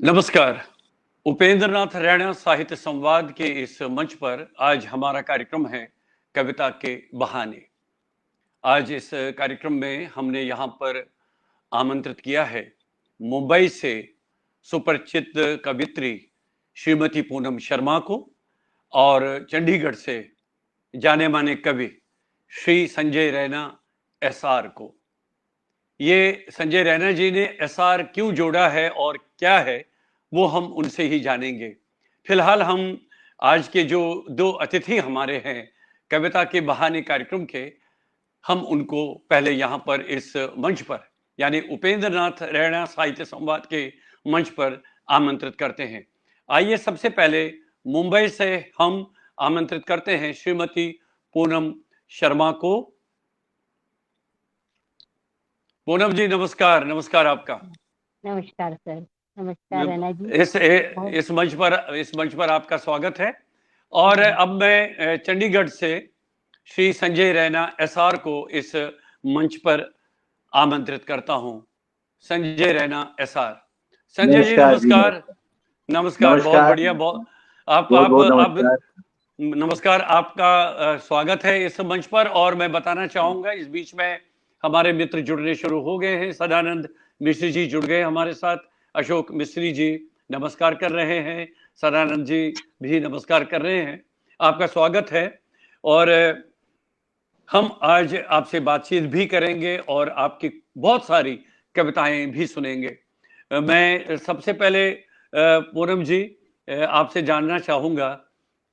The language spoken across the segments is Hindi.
नमस्कार। उपेंद्र नाथ रैना साहित्य संवाद के इस मंच पर आज हमारा कार्यक्रम है कविता के बहाने। आज इस कार्यक्रम में हमने यहाँ पर आमंत्रित किया है मुंबई से सुपरिचित कवित्री श्रीमती पूनम शर्मा को और चंडीगढ़ से जाने माने कवि श्री संजय रैना एसआर को। ये संजय रैना जी ने एसआर क्यों जोड़ा है और क्या है वो हम उनसे ही जानेंगे। फिलहाल हम आज के जो दो अतिथि हमारे हैं कविता के बहाने कार्यक्रम के, हम उनको पहले यहाँ पर इस मंच पर यानी उपेंद्र नाथ रैना साहित्य संवाद के मंच पर आमंत्रित करते हैं। आइए सबसे पहले मुंबई से हम आमंत्रित करते हैं श्रीमती पूनम शर्मा को। पूनम जी नमस्कार। नमस्कार आपका। नमस्कार सर। नमस्कार रैना जी। इस मंच पर आपका स्वागत है। और अब मैं चंडीगढ़ से श्री संजय रैना एसआर को इस मंच पर आमंत्रित करता हूं। संजय रैना एसआर। संजय जी नमस्कार। नमस्कार। बहुत बढ़िया। नमस्कार। आपका स्वागत है इस मंच पर। और मैं बताना चाहूंगा इस बीच में हमारे मित्र जुड़ने शुरू हो गए हैं। सदानंद मिश्र जी जुड़ गए हमारे साथ। अशोक मिस्त्री जी नमस्कार कर रहे हैं। सदानंद जी भी नमस्कार कर रहे हैं। आपका स्वागत है। और हम आज आपसे बातचीत भी करेंगे और आपकी बहुत सारी कविताएं भी सुनेंगे। मैं सबसे पहले पूनम जी आपसे जानना चाहूंगा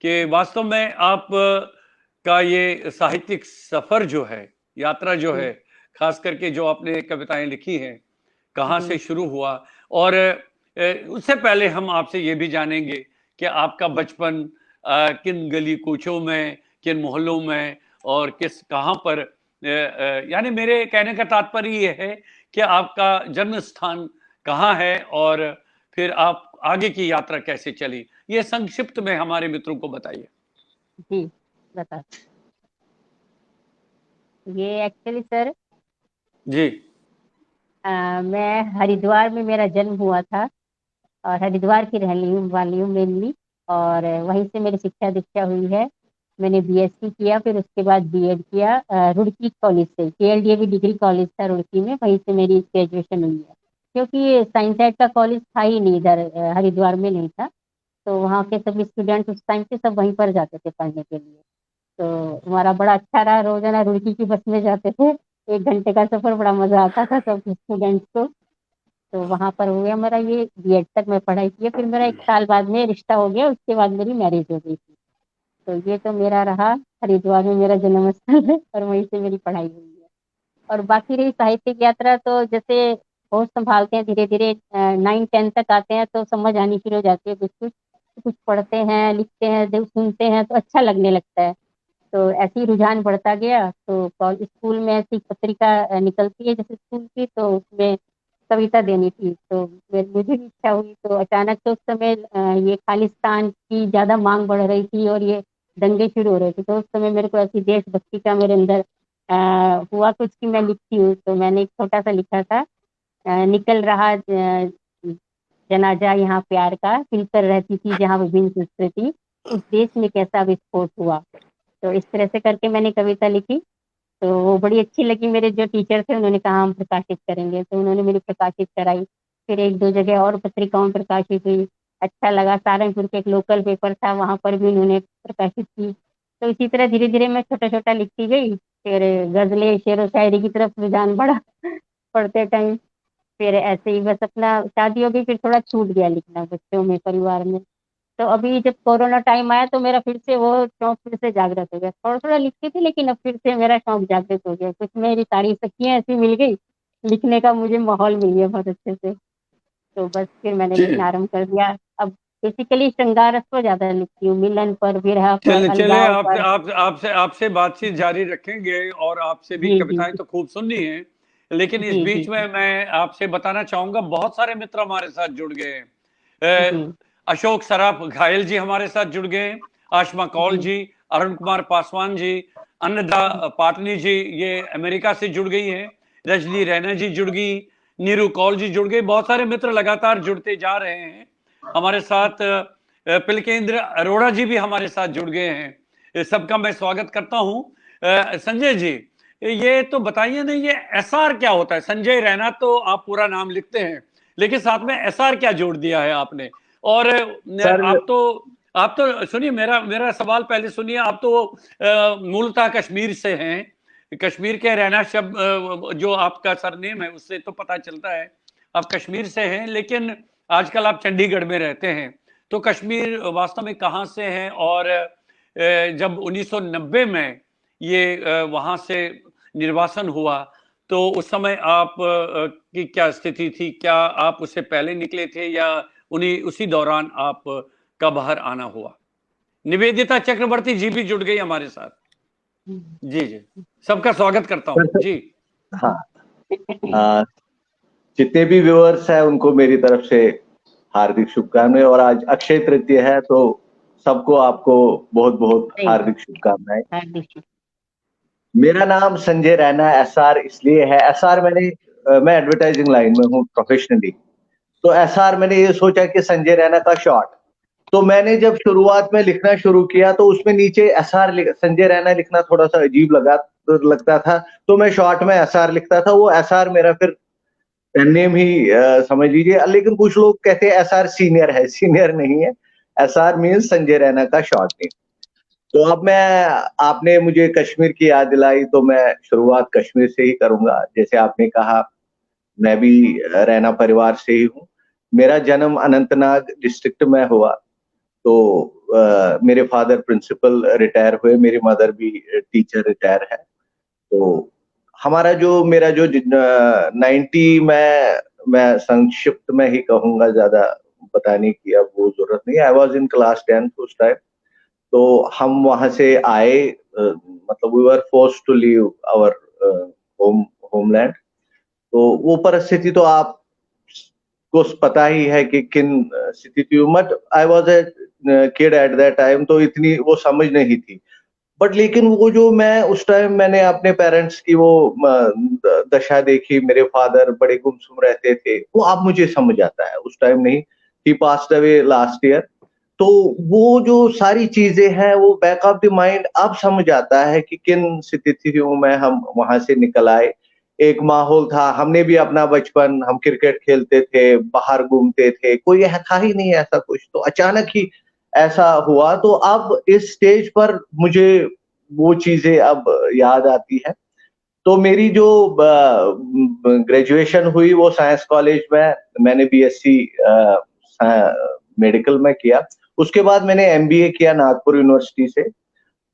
कि वास्तव में आप का ये साहित्यिक सफर जो है, यात्रा जो है, खास करके जो आपने कविताएं लिखी हैं, कहाँ से शुरू हुआ। और उससे पहले हम आपसे ये भी जानेंगे कि आपका बचपन किन गली कूचों में, किन मोहल्लों में और कहाँ पर, यानी मेरे कहने का तात्पर्य ये है कि आपका जन्म स्थान कहाँ है और फिर आप आगे की यात्रा कैसे चली, ये संक्षिप्त में हमारे मित्रों को बताइए। जी बता। ये एक्चुअली सर जी मैं हरिद्वार में मेरा जन्म हुआ था और हरिद्वार की रहने वाली हूँ मेनली। और वहीं से मेरी शिक्षा दीक्षा हुई है। मैंने बीएससी किया, फिर उसके बाद बीएड किया रुड़की कॉलेज से। केएलडीए डिग्री कॉलेज था रुड़की में, वहीं से मेरी ग्रेजुएशन हुई है। क्योंकि साइंस साइड का कॉलेज था ही नहीं इधर, हरिद्वार में नहीं था। तो वहाँ के सभी स्टूडेंट उस टाइम पे सब वहीं पर जाते थे पढ़ने के लिए। तो हमारा बड़ा अच्छा रहा। रोजाना रुड़की की बस में जाते थे, 1 घंटे का सफर, बड़ा मजा आता था सब स्टूडेंट्स को। तो वहाँ पर हो गया मेरा ये बीएड तक मैं पढ़ाई की। फिर मेरा 1 साल बाद में रिश्ता हो गया, उसके बाद मेरी मैरिज हो गई थी। तो ये तो मेरा रहा, हरिद्वार में मेरा जन्म स्थल है और वहीं से मेरी पढ़ाई हुई है। और बाकी रही साहित्यिक यात्रा, तो जैसे बहुत संभालते हैं धीरे धीरे, 9-10 तक आते हैं तो समझ आनी शुरू हो जाती है। कुछ कुछ कुछ पढ़ते हैं, लिखते हैं, जब सुनते हैं तो अच्छा लगने लगता है। तो ऐसे ही रुझान बढ़ता गया। तो स्कूल में ऐसी पत्रिका निकलती है जैसे स्कूल की, तो उसमें कविता देनी थी। तो मुझे भी इच्छा हुई। तो अचानक तो उस समय ये खालिस्तान की ज्यादा मांग बढ़ रही थी और ये दंगे शुरू हो रहे थे। तो उस समय मेरे को ऐसी देशभक्ति का मेरे अंदर हुआ कुछ कि मैं लिखती हूँ। तो मैंने एक छोटा सा लिखा था, निकल रहा जनाजा यहाँ प्यार का, फिरकर रहती थी जहाँ विभिन्न संस्कृति, इस देश में कैसा विस्फोट हुआ। तो इस तरह से करके मैंने कविता लिखी। तो वो बड़ी अच्छी लगी। मेरे जो टीचर थे उन्होंने कहा हम प्रकाशित करेंगे, तो उन्होंने मेरी प्रकाशित कराई। फिर 1-2 जगह और पत्रिकाओं में प्रकाशित हुई। अच्छा लगा। सहारनपुर के एक लोकल पेपर था, वहाँ पर भी उन्होंने प्रकाशित की। तो इसी तरह धीरे धीरे मैं छोटा छोटा लिखती गई। फिर गजलें, शेर व शायरी की तरफ रुझान बढ़ा पढ़ते टाइम। फिर ऐसे ही बस अपना शादी हो गई, फिर थोड़ा छूट गया लिखना बच्चों में, परिवार में। तो अभी जब कोरोना टाइम आया तो मेरा फिर से वो शौक फिर से जागृत हो गया। थोड़ा थोड़ा लिखती थी लेकिन अब फिर से मेरा शौक जागृत हो गया। कुछ मेरी सारी सखियां ऐसी मिल गई, लिखने का मुझे माहौल मिल गया बहुत अच्छे से। तो बस फिर मैंने लिखना आरम्भ कर दिया। अब बेसिकली श्रृंगार रस पर ज्यादा लिखती हूँ, मिलन पर, विरह पर, चले अलगाव आप पर। आपसे आपसे बातचीत जारी रखेंगे और आपसे भी जी जी कविताएं तो खूब सुननी है। लेकिन इस जी जी बीच में मैं आपसे बताना चाहूंगा बहुत सारे मित्र हमारे साथ जुड़ गए हैं। जी अशोक सराफ घायल जी हमारे साथ जुड़ गए हैं। आशमा कौल जी जी, अरुण कुमार पासवान जी, अन्नदा पाटनी जी ये अमेरिका से जुड़ गई हैं। रजनी रैना जी जुड़ गई, नीरू कौल जी जुड़ गए, बहुत सारे मित्र लगातार जुड़ते जा रहे हैं हमारे साथ। पिलकेंद्र अरोड़ा जी भी हमारे साथ जुड़ गए हैं, सबका मैं स्वागत करता हूं। संजय जी, ये तो बताइए ना, ये एसआर क्या होता है? संजय रैना तो आप पूरा नाम लिखते हैं, लेकिन साथ में एसआर क्या जोड़ दिया है आपने? और सर, आप तो सुनिए, मेरा सवाल पहले सुनिए। आप तो मूलतः कश्मीर से हैं, कश्मीर के रैना शब्द जो आपका सरनेम है उससे तो पता चलता है आप कश्मीर से हैं, लेकिन आजकल आप चंडीगढ़ में रहते हैं। तो कश्मीर वास्तव में कहाँ से हैं? और जब 1990 में ये वहाँ से निर्वासन हुआ तो उस समय आप की क्या स्थिति थी? क्या आप उससे पहले निकले थे या उसी दौरान आप का बाहर आना हुआ? निवेदिता चक्रवर्ती जी भी जुड़ गई हमारे साथ। जी जी, सबका स्वागत करता हूँ जी। हाँ, जितने भी व्यूअर्स हैं उनको मेरी तरफ से हार्दिक शुभकामनाएं। और आज अक्षय तृतीया है तो सबको आपको बहुत बहुत हार्दिक शुभकामनाएं। मेरा नाम संजय रैना एसआर इसलिए है, एसआर मैं एडवर्टाइजिंग लाइन में हूँ प्रोफेशनली, तो एसआर मैंने ये सोचा कि संजय रैना का शॉर्ट। तो मैंने जब शुरुआत में लिखना शुरू किया तो उसमें नीचे एसआर संजय रैना लिखना थोड़ा सा अजीब लगता था, तो मैं शॉर्ट में एसआर लिखता था। वो एसआर मेरा फिर पेन नेम ही समझ लीजिए। लेकिन कुछ लोग कहते हैं एसआर सीनियर है, सीनियर नहीं है, एसआर मीन्स संजय रैना का शॉर्ट नेम। तो अब आपने मुझे कश्मीर की याद दिलाई तो मैं शुरुआत कश्मीर से ही करूंगा। जैसे आपने कहा, मैं भी रैना परिवार से ही हूँ। मेरा जन्म अनंतनाग डिस्ट्रिक्ट में हुआ। तो मेरे फादर प्रिंसिपल रिटायर हुए, मेरी मदर भी टीचर रिटायर है। तो हमारा मेरा जो 90 में, मैं संक्षिप्त में ही कहूंगा, ज्यादा बताने की अब वो जरूरत नहीं। आई वॉज इन क्लास 10 उस टाइम। तो हम वहां से आए, मतलब we were forced to leave our homeland. तो वो परिस्थिति तो आप को पता ही है कि किन स्थिति। But I was a kid at that time, तो इतनी वो समझ नहीं थी। बट लेकिन वो जो मैं उस टाइम मैंने अपने पेरेंट्स की वो दशा देखी। मेरे फादर बड़े गुमसुम रहते थे, वो अब मुझे समझ आता है, उस टाइम नहीं। ही पास्ड अवे लास्ट ईयर। तो वो जो सारी चीजें हैं वो बैक ऑफ द माइंड अब समझ आता है कि किन स्थितियों में हम वहां से निकल आए। एक माहौल था, हमने भी अपना बचपन, हम क्रिकेट खेलते थे, बाहर घूमते थे, कोई था ही नहीं ऐसा कुछ। तो अचानक ही ऐसा हुआ। तो अब इस स्टेज पर मुझे वो चीजें अब याद आती है। तो मेरी जो ग्रेजुएशन हुई वो साइंस कॉलेज में, मैंने बीएससी मेडिकल में किया। उसके बाद मैंने एमबीए किया नागपुर यूनिवर्सिटी से।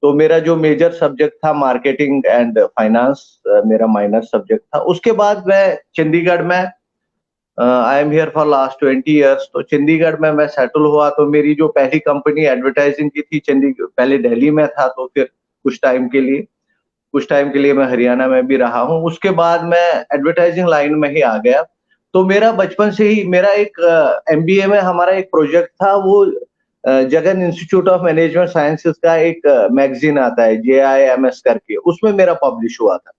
तो मेरा जो मेजर सब्जेक्ट था मार्केटिंग एंड फाइनेंस, मेरा माइनर सब्जेक्ट था। उसके बाद मैं चंडीगढ़ में, I am here for last 20 years. तो चंडीगढ़ में मैं सेटल हुआ। तो मेरी जो पहली कंपनी एडवर्टाइजिंग की थी चंडीगढ़, पहले दिल्ली में था, तो फिर कुछ टाइम के लिए मैं हरियाणा में भी रहा हूँ। उसके बाद मैं एडवर्टाइजिंग लाइन में ही आ गया। तो मेरा बचपन से ही मेरा एक एमबीए में हमारा एक प्रोजेक्ट था। वो Jagan institute of management sciences का एक मैगजीन आता है JIMS करके, उसमें मेरा पब्लिश हुआ था।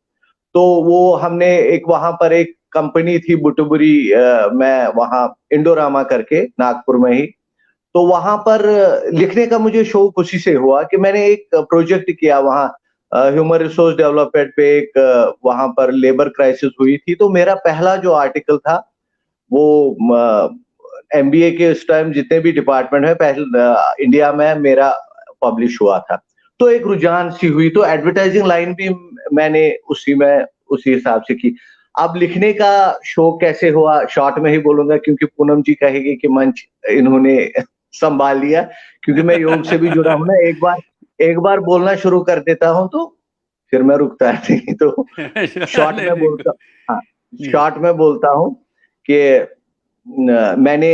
तो वो हमने वहां पर एक कंपनी थी बुटुबुरी, मैं वहां इंडोरामा करके नागपुर में ही। तो वहां पर लिखने का मुझे शौक उसी से हुआ कि मैंने एक प्रोजेक्ट किया वहां। ह्यूमन रिसोर्स डेवलपमेंट पे एक वहां पर लेबर क्राइसिस हुई थी। तो मेरा पहला जो आर्टिकल था वो एमबीए के उस टाइम जितने भी डिपार्टमेंट है पहले इंडिया में मेरा पब्लिश हुआ था। तो एक रुझान सी हुई। तो एडवर्टाइजिंग लाइन भी मैंने उसी हिसाब से की। अब लिखने का शौक कैसे हुआ, शॉर्ट में ही बोलूंगा, क्योंकि पूनम जी कहेगी कि मंच इन्होंने संभाल लिया। क्योंकि मैं योग से भी जुड़ा हूं ना, एक बार बोलना शुरू कर देता हूं तो फिर मैं रुकता नहीं। तो शॉर्ट में बोलता हाँ, शॉर्ट में बोलता हूं कि मैंने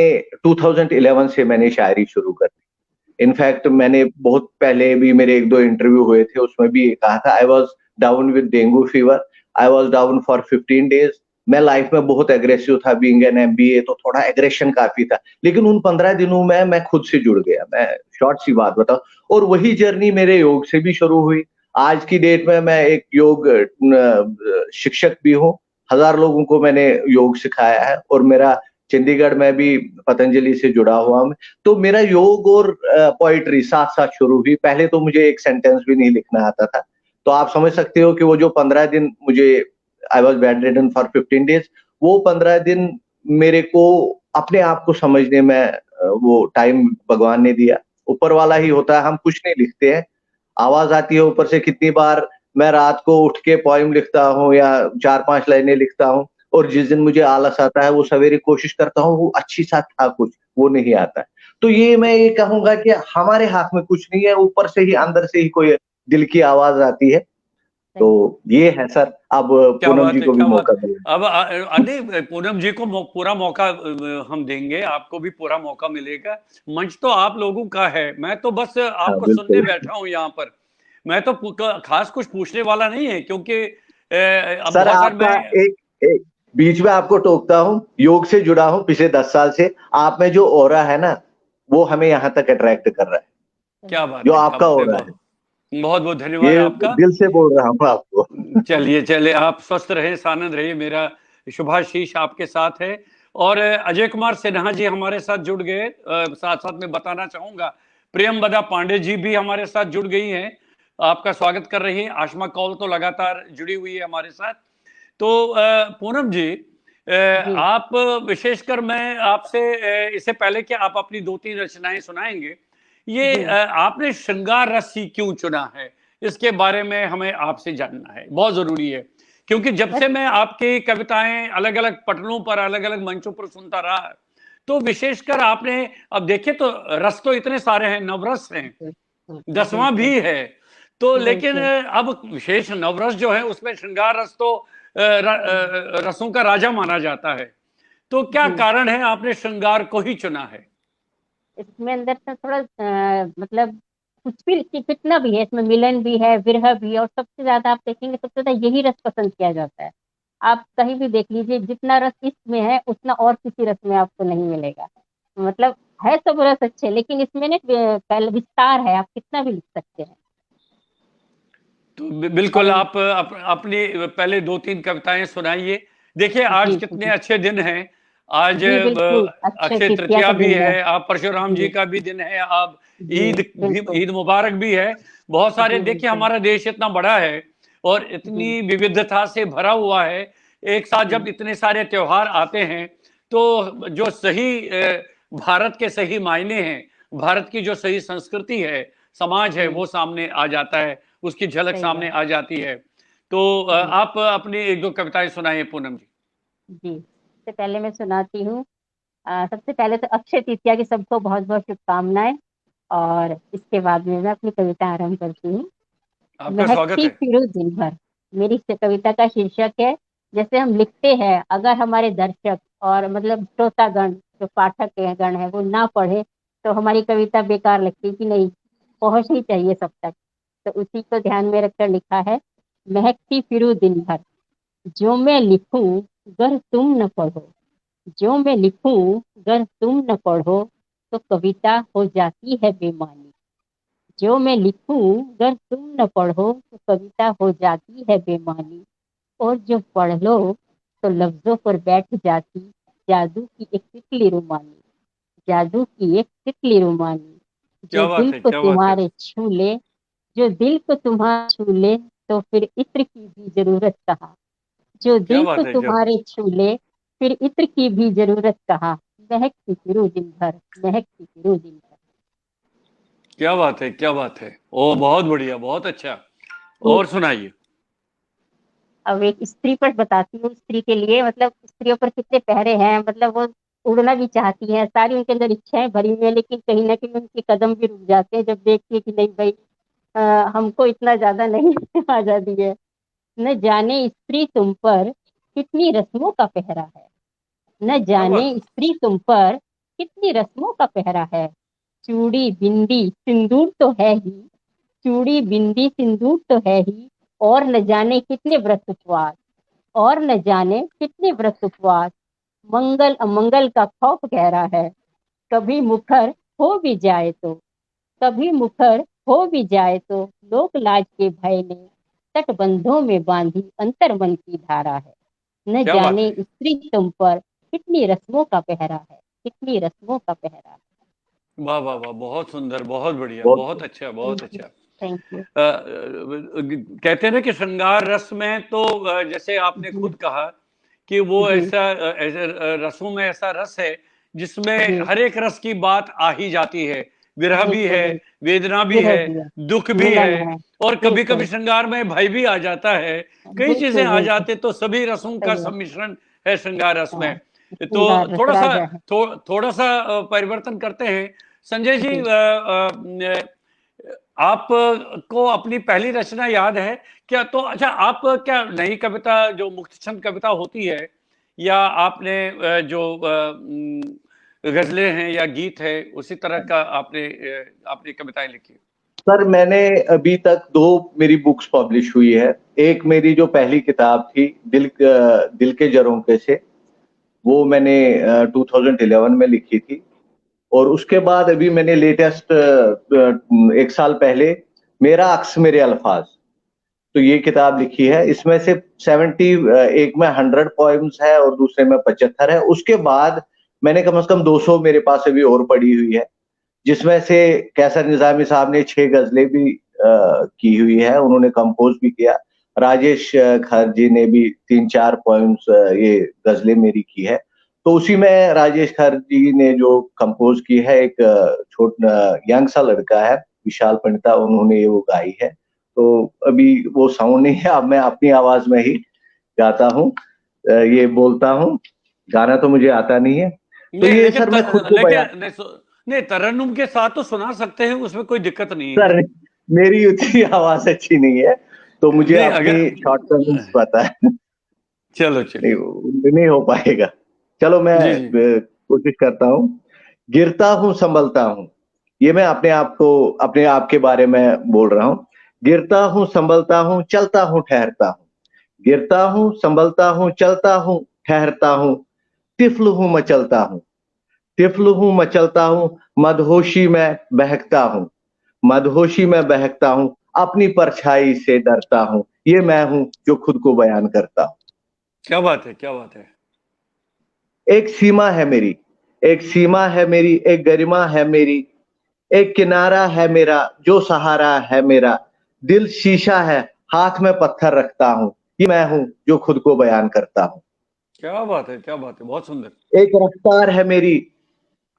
2011 से मैंने शायरी शुरू कर दी। इनफैक्ट मैंने बहुत पहले भी मेरे 1-2 इंटरव्यू हुए थे, उसमें भी कहा था I was down with dengue fever, I was down for 15 days. मैं लाइफ में बहुत एग्रेसिव था, बीइंग एन एमबीए, तो थोड़ा एग्रेशन काफी था। लेकिन उन 15 दिनों में मैं खुद से जुड़ गया। मैं शॉर्ट सी बात बताऊं, और वही जर्नी मेरे योग से भी शुरू हुई। आज की डेट में मैं एक योग शिक्षक भी हूँ। 1000 लोगों को मैंने योग सिखाया है और मेरा चंडीगढ़ में भी पतंजलि से जुड़ा हुआ हूं। तो मेरा योग और पोइट्री साथ साथ शुरू हुई। पहले तो मुझे एक सेंटेंस भी नहीं लिखना आता था, तो आप समझ सकते हो कि वो जो 15 दिन मुझे, I was bed ridden for 15 days, वो 15 दिन मेरे को अपने आप को समझने में वो टाइम भगवान ने दिया। ऊपर वाला ही होता है, हम कुछ नहीं लिखते हैं, आवाज आती है ऊपर से। कितनी बार मैं रात को उठ के पोइम लिखता हूँ या 4-5 लाइनें लिखता हूँ, और जिस दिन मुझे आलस आता है वो सवेरे कोशिश करता हूँ, वो अच्छी सा था कुछ, वो नहीं आता है। तो ये मैं ये कहूंगा कि हमारे हाथ में कुछ नहीं है, ऊपर से ही अंदर से ही कोई दिल की आवाज आती है। तो ये है सर। अब क्या पूनम बात जी है, को भी क्या बात। मौका मिलेगा। अब नहीं, पूनम जी को पूरा मौका हम देंगे, आपको भी पूरा मौका मिलेगा। मंच तो आप लोगों का है, मैं तो बस हाँ आपको सुनने बिल्कुल। बैठा हूं यहाँ पर। मैं तो खास कुछ पूछने वाला नहीं है, क्योंकि अब सर बहुत सारे आपका मैं एक बीच में आपको टोकता हूँ, योग से जुड़ा हूँ पिछले 10 साल से। आप में जो ऑरा है ना, वो हमें यहाँ तक अट्रैक्ट कर रहा है, क्या बात जो है, क्या आपका बात है, ऑरा बहुत है। बहुत बहुत धन्यवाद ये आपका। दिल से बोल रहा हूँ आपको। चलिए चलिए, आप स्वस्थ रहे, सानंद रहिए, मेरा शुभाशीष आपके साथ है। और अजय कुमार सिन्हा जी हमारे साथ जुड़ गए। साथ साथ में बताना चाहूंगा, प्रियमवदा पांडे जी भी हमारे साथ जुड़ गई हैं, आपका स्वागत कर रही है। आशमा कौल तो लगातार जुड़ी हुई है हमारे साथ। तो पूनम जी, आप विशेषकर, मैं आपसे इससे पहले कि आप अपनी 2-3 रचनाएं सुनाएंगे, ये आपने श्रृंगार रस ही क्यों चुना है, इसके बारे में हमें आपसे जानना है, बहुत जरूरी है। क्योंकि जब से मैं आपकी कविताएं अलग अलग पटलों पर, अलग अलग मंचों पर सुनता रहा, तो विशेषकर आपने, अब देखिए तो रस तो इतने सारे हैं, नवरस हैं, 10वां भी है, तो लेकिन अब विशेष नवरस जो है उसमें श्रृंगार रस तो रसों का राजा माना जाता है। तो क्या कारण है आपने श्रृंगार को ही चुना है? इसमें अंदर से थोड़ा मतलब कुछ भी कितना भी है, इसमें मिलन भी है, विरह भी है, और सबसे ज्यादा आप देखेंगे सबसे ज्यादा यही रस पसंद किया जाता है। आप कहीं भी देख लीजिए, जितना रस इसमें है उतना और किसी रस में आपको नहीं मिलेगा। मतलब है सब रस अच्छे, लेकिन इसमें ना पहले विस्तार है, आप कितना भी लिख सकते हैं। तो बिल्कुल, आप अपनी पहले 2-3 कविताएं सुनाइए। देखिए आज कितने अच्छे दिन हैं, आज जी बिल्कुल, अक्षय अक्षय तृतीया तृतीया का भी दिन है है, आप परशुराम जी का भी दिन है, आप जी ईद भी, बिल्कुल ईद मुबारक भी है। बहुत सारे, जी देखिए बिल्कुल हमारा देश इतना बड़ा है और जी इतनी विविधता से भरा हुआ है। एक साथ जब इतने सारे त्योहार आते हैं, तो जो सही भारत के सही मायने हैं, भारत की जो सही संस्कृति है, समाज है, वो सामने आ जाता है, उसकी झलक सही सामने बात आ जाती है। तो जी आप अपनी 1-2 कविताएं सुनाइए पूनम जी। जी। सबसे पहले मैं सुनाती हूँ। सबसे पहले तो अक्षय तृतीया की सबको बहुत बहुत शुभकामनाएं, और इसके बाद में मैं अपनी कविता आरंभ करती हूँ। आपका स्वागत महकती है। फिरूं दिन भर, मेरी कविता का शीर्षक है। जैसे हम लिखते हैं, अगर हमारे दर्शक और मतलब श्रोतागण, जो पाठक गण है, वो ना पढ़े तो हमारी कविता बेकार लगती कि नहीं, पहुंचनी चाहिए सब तक। तो उसी को ध्यान में रखकर लिखा है। महकती फिरूं दिन भर, जो मैं लिखूं गर तुम न पढ़ो, जो मैं लिखूं गर तुम न पढ़ो, तो कविता हो जाती है बेमानी। जो मैं लिखूं गर तुम न पढ़ो, तो कविता हो जाती है बेमानी। और जो पढ़ लो तो लफ्जों पर बैठ जाती जादू की एक तितली रुमानी। जादू की एक तितली रुमानी, जो क्या बात दिल है, को क्या बात है। तुम्हारे छू ले, जो दिल को तुम्हारे छू ले, तो फिर इत्र की भी जरूरत कहाँ। जो क्या दिल को बात है, जो तुम्हारे छू ले, फिर इत्र की भी जरूरत कहाँ। महकती फिरूं दिन भर, महकती फिरूं दिन भर। क्या बात है, क्या बात है। ओ बहुत बढ़िया, बहुत अच्छा। और सुनाइए। अब एक स्त्री पर बताती हूँ। स्त्री के लिए मतलब स्त्रियों पर कितने पहरे हैं, मतलब वो उड़ना भी चाहती है, सारी उनके अंदर इच्छाएं भरी हुई है, लेकिन कहीं ना कहीं उनके कदम भी रुक जाते हैं जब देखती है कि नहीं भाई, हमको इतना ज्यादा नहीं आजादी है। न जाने स्त्री तुम पर कितनी रस्मों का पहरा है, न क्या जाने बात है। स्त्री तुम पर कितनी रस्मों का पहरा है। चूड़ी बिंदी सिंदूर तो है ही, चूड़ी बिंदी सिंदूर तो है ही, और न जाने कितने व्रत उपवास, और न जाने कितने व्रत उपवास। मंगल अमंगल का खौफ गहरा है, कभी मुखर हो भी जाए तो, कभी मुखर हो भी जाए तो, लोक लाज के भय ने तटबंधों में बांधी अंतर मन की धारा है। न जाने स्त्री तुम पर कितनी रस्मों का पहरा है, कितनी रस्मों का पहरा है। वाह वाह वाह, बहुत सुंदर, बहुत बढ़िया, बहुत अच्छा, बहुत अच्छा। Thank you. कहते हैं ना कि श्रृंगार रस में तो जैसे आपने खुद कहा कि वो ऐसा रसों में ऐसा रस है जिसमें हर एक रस की बात आ ही जाती है। विरह भी है, वेदना भी है, दुख भी है, और कभी कभी श्रृंगार में भय भी आ जाता है। कई चीजें आ जाते, तो सभी रसों का सम्मिश्रण है श्रृंगार रस में। तो थोड़ा सा परिवर्तन करते हैं। संजय जी, आपको अपनी पहली रचना याद है क्या? तो अच्छा, आप क्या नई कविता जो मुक्त छंद कविता होती है, या आपने जो गजलें हैं या गीत है, उसी तरह का आपने कविताएं लिखी? सर, मैंने अभी तक 2 मेरी बुक्स पब्लिश हुई है। एक मेरी जो पहली किताब थी दिल के झरोखे से, वो मैंने 2011 में लिखी थी। और उसके बाद अभी मैंने लेटेस्ट 1 साल पहले मेरा अक्स मेरे अल्फाज, तो ये किताब लिखी है। इसमें से 70, एक में 100 पोएम्स है और दूसरे में 75 है। उसके बाद मैंने कम से कम 200 मेरे पास अभी और पड़ी हुई है, जिसमें से कैसर निजामी साहब ने 6 गजलें भी की हुई है, उन्होंने कंपोज भी किया। राजेश खर जी ने भी 3-4 पोएम्स, ये गजलें मेरी की है। तो उसी में राजेश खर जी ने जो कंपोज की है, एक यंग सा लड़का है विशाल पंडिता, उन्होंने वो गाई है। तो अभी वो साउंड नहीं है, अब मैं अपनी आवाज में ही गाता हूँ, ये बोलता हूँ। गाना तो मुझे आता नहीं है, तो ये सर मैं खुद को नहीं, तरन्नुम के साथ तो सुना सकते हैं, उसमें कोई दिक्कत नहीं है। सर, मेरी उतनी आवाज अच्छी नहीं है, तो मुझे अपनी शॉर्टकट पता है। चलो नहीं हो पाएगा। चलो मैं कोशिश करता हूँ। गिरता हूँ संभलता हूँ, ये मैं अपने आप के बारे में बोल रहा हूँ। गिरता हूँ संभलता हूँ, चलता हूँ ठहरता हूँ। गिरता हूँ संभलता हूँ, चलता हूँ ठहरता हूँ। तिफल हूँ मचलता हूँ, तिफल हूँ मचलता हूँ। मदहोशी में बहकता हूँ, मदहोशी में बहकता हूँ। अपनी परछाई से डरता हूँ, ये मैं हूँ जो खुद को बयान करता हूँ। क्या बात है, क्या बात है। एक सीमा है मेरी, एक सीमा है मेरी, एक गरिमा है मेरी, एक किनारा है मेरा जो सहारा है मेरा। दिल शीशा है, हाथ में पत्थर रखता हूँ, ये मैं हूँ जो खुद को बयान करता हूँ। क्या बात है, क्या बात है, बहुत सुंदर। एक रफ्तार है मेरी,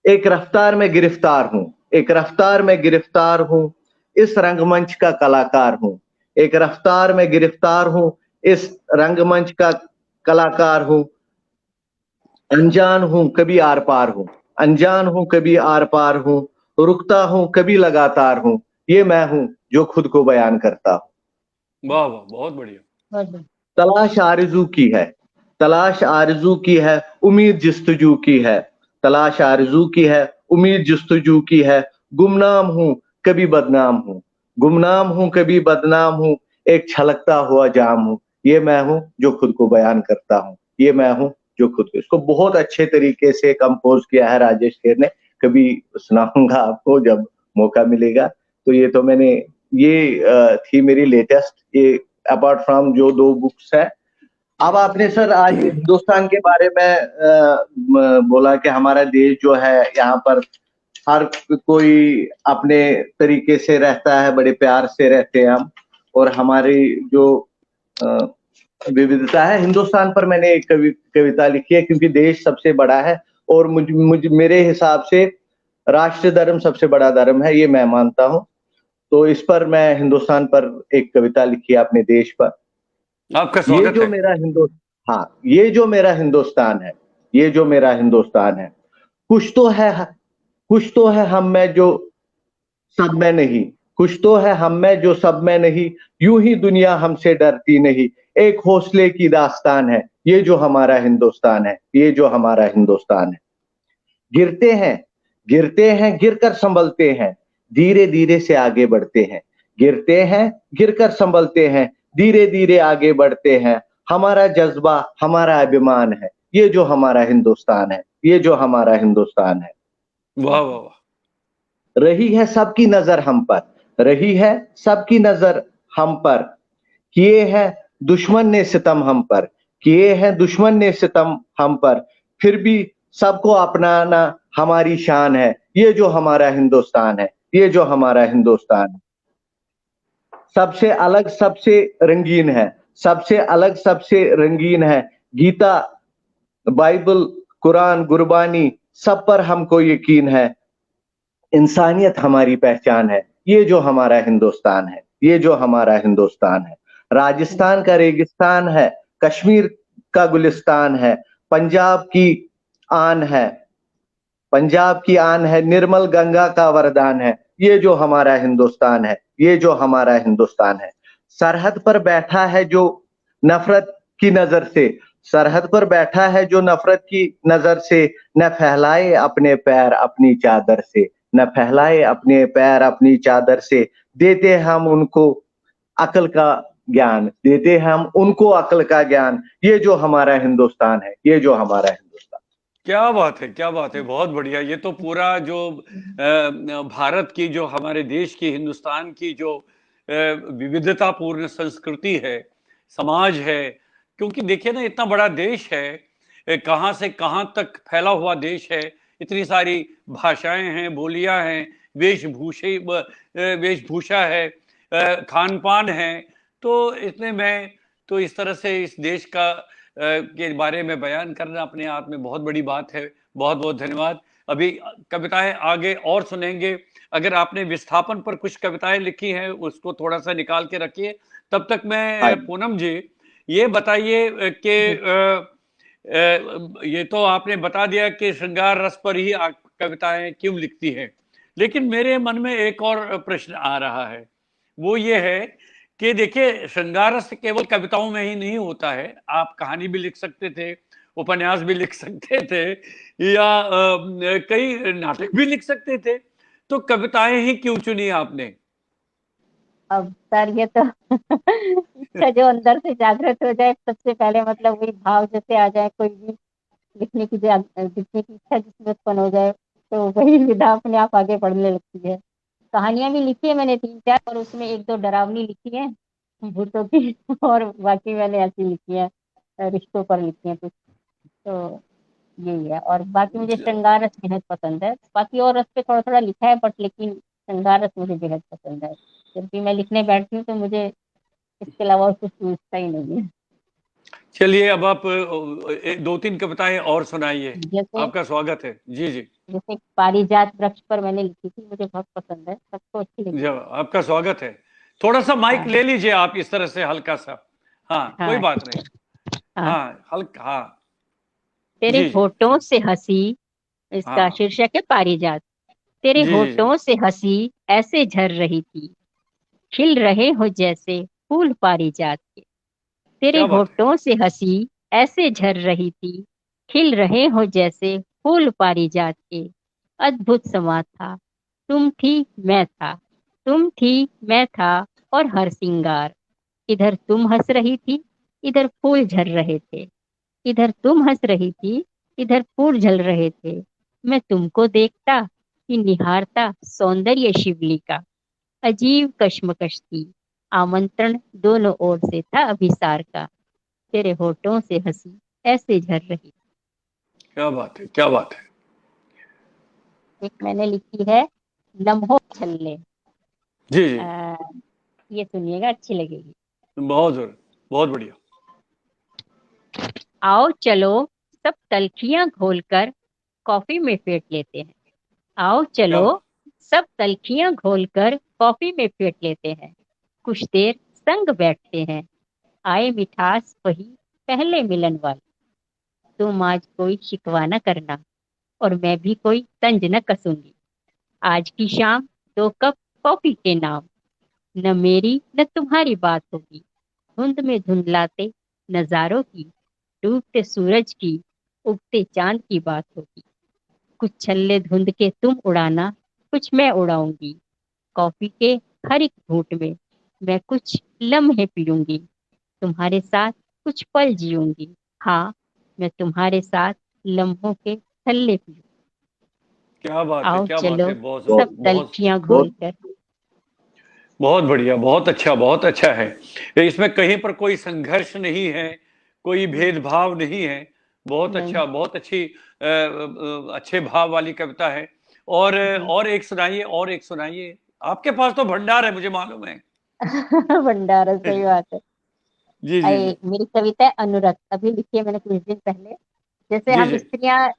एक रफ्तार में गिरफ्तार हूँ, एक रफ्तार में गिरफ्तार हूँ। इस रंगमंच का कलाकार हूँ, एक रफ्तार में गिरफ्तार हूँ। इस रंगमंच का कलाकार हूँ। अनजान हूँ कभी आर पार हूँ, अनजान हूँ कभी आर पार हूँ। रुकता हूँ कभी लगातार हूँ, ये मैं हूँ जो खुद को बयान करता हूँ। वाह वाह, बहुत बढ़िया। तलाश आरज़ू की है, तलाश आरज़ू की है, उम्मीद जस्तजू की है। तलाश आरज़ू की है, उम्मीद जस्तजू की है। गुमनाम हूँ कभी बदनाम हूँ, गुमनाम हूँ कभी बदनाम हूँ। एक छलकता हुआ जाम हूँ, ये मैं हूँ जो खुद को बयान करता हूँ। ये मैं हूँ जो खुद को, इसको बहुत अच्छे तरीके से कंपोज किया है राजेश खेर ने। कभी सुनाऊंगा आपको जब मौका मिलेगा। तो ये तो मैंने, ये थी मेरी लेटेस्ट, ये अपार्ट फ्रॉम जो 2 बुक्स है। अब आपने सर आज हिंदुस्तान के बारे में बोला कि हमारा देश जो है, यहाँ पर हर कोई अपने तरीके से रहता है, बड़े प्यार से रहते हैं हम। और हमारी जो विविधता है, हिंदुस्तान पर मैंने एक कविता लिखी है, क्योंकि देश सबसे बड़ा है और मेरे हिसाब से राष्ट्र धर्म सबसे बड़ा धर्म है, ये मैं मानता हूँ। तो इस पर मैं हिंदुस्तान पर एक कविता लिखी है, अपने देश पर। आपका स्वागत है। ये जो मेरा हिंदुस्तान है, ये जो मेरा हिंदुस्तान है। कुछ तो है हम में जो सब में नहीं, कुछ तो है हम में जो सब में नहीं। यूं ही दुनिया हमसे डरती नहीं, एक हौसले की दास्तान है, ये जो हमारा हिंदुस्तान है, ये जो हमारा हिंदुस्तान है। गिरते हैं गिरकर संभलते हैं, धीरे धीरे से आगे बढ़ते हैं। गिरते हैं गिरकर संभलते हैं, धीरे धीरे आगे बढ़ते हैं। हमारा जज्बा हमारा अभिमान है, ये जो हमारा हिंदुस्तान है, ये जो हमारा हिंदुस्तान है। वाह वाह वाह। रही है सबकी नजर हम पर, रही है सबकी नजर हम पर। किए है दुश्मन ने सितम हम पर, किए हैं दुश्मन ने सितम हम पर, फिर भी सबको अपनाना हमारी शान है। ये जो हमारा हिंदुस्तान है, ये जो हमारा हिंदुस्तान है, सबसे अलग सबसे रंगीन है, सबसे अलग सबसे रंगीन है। गीता, बाइबल, कुरान, गुरबानी, सब पर हमको यकीन है। इंसानियत हमारी पहचान है। ये जो हमारा हिंदुस्तान है, ये जो हमारा हिंदुस्तान है। राजस्थान का रेगिस्तान है, कश्मीर का गुलिस्तान है, पंजाब की आन है, पंजाब की आन है, निर्मल गंगा का वरदान है। ये जो हमारा हिंदुस्तान है, ये जो हमारा हिंदुस्तान है। सरहद पर बैठा है जो नफरत की नजर से, सरहद पर बैठा है जो नफरत की नजर से, न फैलाए अपने पैर अपनी चादर से, न फैलाए अपने पैर अपनी चादर से। देते हम उनको अकल का ज्ञान, देते हम उनको अकल का ज्ञान। ये जो हमारा हिंदुस्तान है, ये जो हमारा हिंदुस्तान। क्या बात है, क्या बात है, बहुत बढ़िया। ये तो पूरा जो भारत की, जो हमारे देश की, हिंदुस्तान की जो विविधतापूर्ण संस्कृति है, समाज है, क्योंकि देखिए ना, इतना बड़ा देश है, कहाँ से कहाँ तक फैला हुआ देश है, इतनी सारी भाषाएं हैं, बोलियां हैं, वेशभूषा है, खान पान है। तो इतने में तो इस तरह से इस देश का के बारे में बयान करना अपने आप में बहुत बड़ी बात है। बहुत बहुत धन्यवाद। अभी कविताएं आगे और सुनेंगे। अगर आपने विस्थापन पर कुछ कविताएं लिखी हैं, उसको थोड़ा सा निकाल के रखिए। तब तक मैं, पूनम जी, ये बताइए कि ये तो आपने बता दिया कि श्रृंगार रस पर ही आप कविताएं क्यों लिखती हैं, लेकिन मेरे मन में एक और प्रश्न आ रहा है। वो ये है कि देखिए, श्रृंगार रस केवल कविताओं में ही नहीं होता है। आप कहानी भी लिख सकते थे, उपन्यास भी लिख सकते थे, या कई नाटक भी लिख सकते थे। तो कविताएं ही क्यों चुनी आपने? अब सर, ये तो इच्छा जो अंदर से जागृत हो जाए, सबसे पहले मतलब वही भाव जैसे आ जाए, कोई भी लिखने की इच्छा जिसमें उत्पन्न हो जाए, तो वही विधा अपने आप आगे बढ़ने लगती है। कहानियां भी लिखी है मैंने 3-4, और उसमें 1-2 डरावनी लिखी है भूतों की, और बाकी मैंने ऐसी लिखी है, रिश्तों पर लिखी है कुछ। तो यही है। और बाकी मुझे श्रृंगार रस बेहद पसंद है। बाकी और रस पे थोड़ा थोड़ा लिखा है, बट लेकिन श्रृंगार रस मुझे बेहद पसंद है। जब भी मैं लिखने बैठती हूँ तो मुझे इसके अलावा और कुछ पूछता ही नहीं है। चलिए, अब आप 2-3 कविताएं और सुनाइए। जैसे आपका स्वागत है। जी जी, जैसे पारिजात वृक्ष पर मैंने लिखी थी, मुझे बहुत पसंद है, सबको अच्छी लगी। आपका स्वागत है। थोड़ा सा माइक हाँ ले लीजिए आप, इस तरह से हल्का सा। हाँ, कोई हाँ बात नहीं। हाँ। हाँ, हल्का, हाँ। तेरे जी जी, होठों से हंसी, इसका हाँ शीर्षक है पारिजात। तेरे जी जी जी। होठों से हंसी ऐसे झर रही थी, खिल रहे हो जैसे फूल पारिजात के। तेरे क्या बात है, होठों से हंसी ऐसे झर रही थी, खिल रहे हो जैसे फूल पारिजात के। अद्भुत समा था, तुम थी मैं था, तुम थी मैं था, और हर सिंगार। इधर तुम हंस रही थी, इधर फूल झर रहे थे। इधर तुम हंस रही थी, इधर फूल झल रहे थे। मैं तुमको देखता कि निहारता सौंदर्य शिवली का। अजीब कश्मकश थी, आमंत्रण दोनों ओर से था अभिसार का। तेरे होठों से हंसी ऐसे झर रही। क्या बात है, क्या बात है। एक मैंने लिखी है, लम्हों छल्ले। जी जी, आ, ये सुनिएगा, अच्छी लगेगी। बहुत जरूर, बहुत बढ़िया। आओ चलो सब तलखियां घोलकर कॉफी में फेंट लेते हैं। आओ क्या चलो बात, सब तलखियां घोलकर कॉफी में फेंट लेते हैं। कुछ देर संग बैठते हैं, आए मिठास वही पहले मिलन वाली। तुम आज कोई शिकवा न करना, और मैं भी कोई तंज न कसूंगी। आज की शाम 2 कप कॉफी के नाम, न मेरी न तुम्हारी बात होगी। धुंध में धुंधलाते नजारों की, डूबते सूरज की, उगते चांद की बात होगी। कुछ छल्ले धुंध के तुम उड़ाना, कुछ मैं उड़ाऊंगी। कॉफी के हर एक घूंट में मैं कुछ लम्हे पीऊंगी। तुम्हारे साथ कुछ पल जीऊंगी। हाँ, मैं तुम्हारे साथ लम्हों के छल्ले पीऊंगी। क्या बात है, आओ क्या बात चलो है। बहुत बहुत सब बहुत तलखियां बहुत घोल कर। बहुत बढ़िया, बहुत अच्छा, बहुत अच्छा है। इसमें कहीं पर कोई संघर्ष नहीं है, कोई भेदभाव नहीं है। बहुत अच्छा, बहुत अच्छी अच्छे भाव वाली कविता है। और एक सुनाइए, और एक सुनाइए। आपके पास तो भंडार है, मुझे मालूम है। भंडार है, सही बात है। जी जी जी मेरी कविता है अनुरक्त, अभी लिखी है मैंने कुछ दिन पहले। जैसे जी हम जी। स्त्रियां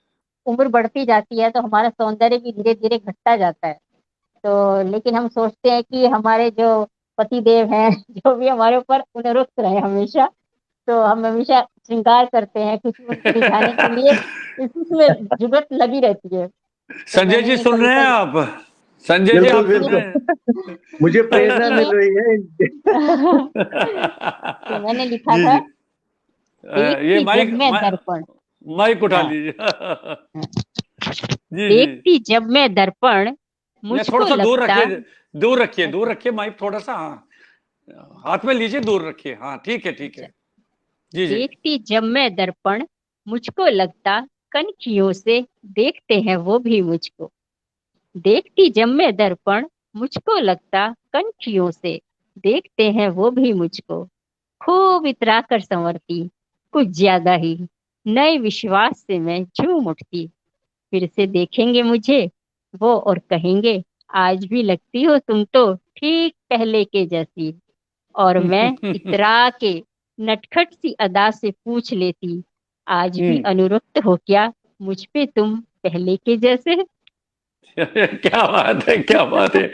उम्र बढ़ती जाती है तो हमारा सौंदर्य भी धीरे धीरे घटता जाता है। तो लेकिन हम सोचते हैं कि हमारे जो पति देव हैं जो भी हमारे ऊपर अनुरक्त रहे हमेशा। तो हम हमेशा श्रृंगार करते हैं क्योंकि उनको रिझाने के लिए इसमें जुगत लगी रहती है। तो संजय मैंने जी ये सुन रहे कविता हैं आप? संजय जी बिल्कुल आप सुन रहे बिल्कुल, हैं? मुझे प्रेरणा इसमें मिल रही है। तो मैंने लिखा जी था, जी। ये देखती जब मैं दर्पण। माइक उठा हाँ, लीजिए। जी जी। देखती जब मैं दर्पण, या थोड़ा मुझको सा दूर लगता। रखिए, दूर रखिए माइक थोड़ा सा। हाँ, हाथ में लीजिए, दूर रखिए। हाँ, ठीक है, ठीक अच्छा, है। जी जी। देखती जब मैं दर्पण, मुझको लगता कनखियों से देखते हैं वो भी मुझको। देखती जब मैं दर्पण, मुझको लगता कनखियों से देखते हैं वो भी मुझको। खूब इतरा कर संवरती, कुछ ज्यादा ही, नए विश्वास से मैं झूम उठती। फिर से देखेंगे मुझे वो और कहेंगे, आज भी लगती हो तुम तो ठीक पहले के जैसी। और मैं इतरा के नटखट सी अदा से पूछ लेती, आज भी हम्म। अनुरक्त हो क्या मुझ पे तुम पहले के जैसे। क्या बात है, क्या बात है।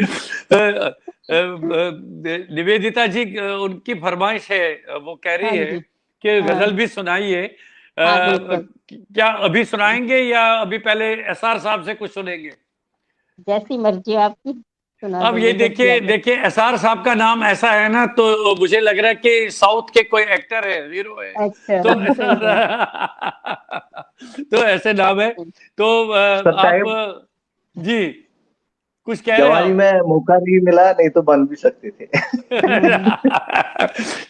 निवेदिता जी, उनकी फरमाइश है, वो कह हाँ रही है जी। कि हाँ गजल भी सुनाइए। हाँ, बिल्कुल। क्या अभी सुनाएंगे या अभी पहले एसआर साहब से कुछ सुनेंगे? जैसी मर्जी आपकी, सुना अब ये देंगे जब भी देखिए, आप। एसआर साहब का नाम ऐसा है ना, तो मुझे लग रहा है कि साउथ के कोई एक्टर है, हीरो है। अच्छा, तो सही बात। तो ऐसे नाम है। तो आप, टाइम जी, कुछ कह रहे हैं जवानी आप? में मौका नहीं मिला, नहीं तो बन भी सकते थे। हम्म,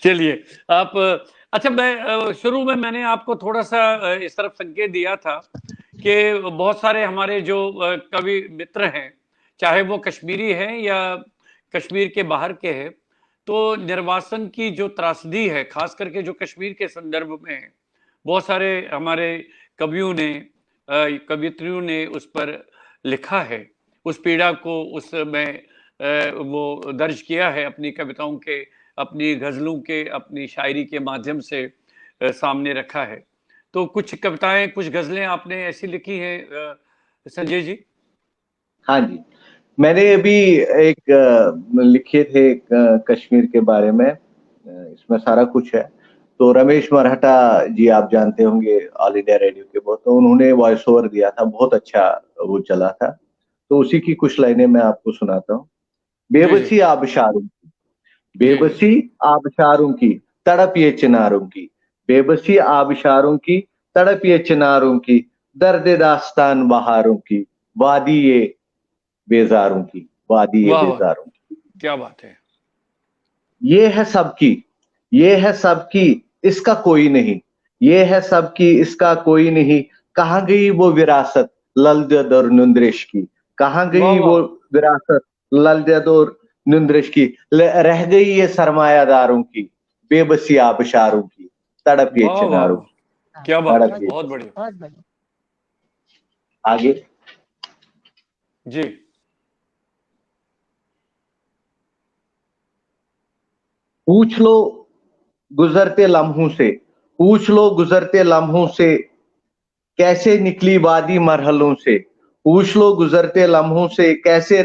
चलिए, आप, अच्छा, मैं शुरू में मैंने आपको थोड़ा सा इस तरफ संकेत दिया था कि बहुत सारे हमारे जो कवि मित्र हैं, चाहे वो कश्मीरी हैं या कश्मीर के बाहर के हैं, तो निर्वासन की जो त्रासदी है, खास करके जो कश्मीर के संदर्भ में है, बहुत सारे हमारे कवियों ने, कवियत्रियों ने उस पर लिखा है। उस पीड़ा को उसमें वो दर्ज किया है अपनी कविताओं के, अपनी गजलों के, अपनी शायरी के माध्यम से सामने रखा है। तो कुछ कविताएं, कुछ गजलें आपने ऐसी लिखी हैं, संजय जी? हाँ जी, मैंने अभी एक लिखे थे कश्मीर के बारे में, इसमें सारा कुछ है। तो रमेश मराठा जी आप जानते होंगे, ऑल इंडिया रेडियो के, बहुत, तो उन्होंने वॉइस ओवर दिया था, बहुत अच्छा वो चला था। तो उसी की कुछ लाइनें मैं आपको सुनाता हूँ। जी जी बेबसी आबशारों की, जी जी। बेबसी आबशारों की, तड़प ये चिनारों की। बेबसी आबशारों की, तड़प ये चिनारों की, दर्द दास्तान बहारों की, वादी ये बेजारों की, वादी ये वाह वाह, बेजारों की। क्या बात है। ये है सबकी, ये है सबकी, इसका कोई नहीं। ये है सबकी, इसका कोई नहीं। कहाँ गई वो विरासत ललजद और नुंद्रिश की। कहाँ वाह गई वाह, वो विरासत ललजद और नुंद्रिश की। रह गई ये सरमायादारों की, बेबसी आबशारों की, तड़प ये वाह वाह चिनारों वाह, की, हाँ, क्या बात है, तड़प ये। बहुत बढ़िया। बहुत बढ़िया। आगे, जी पूछ लो गुजरते लम्हों से, पूछ लो गुजरते लम्हों से, कैसे निकली वादी मरहलों से। पूछ लो गुजरते लम्हों से, कैसे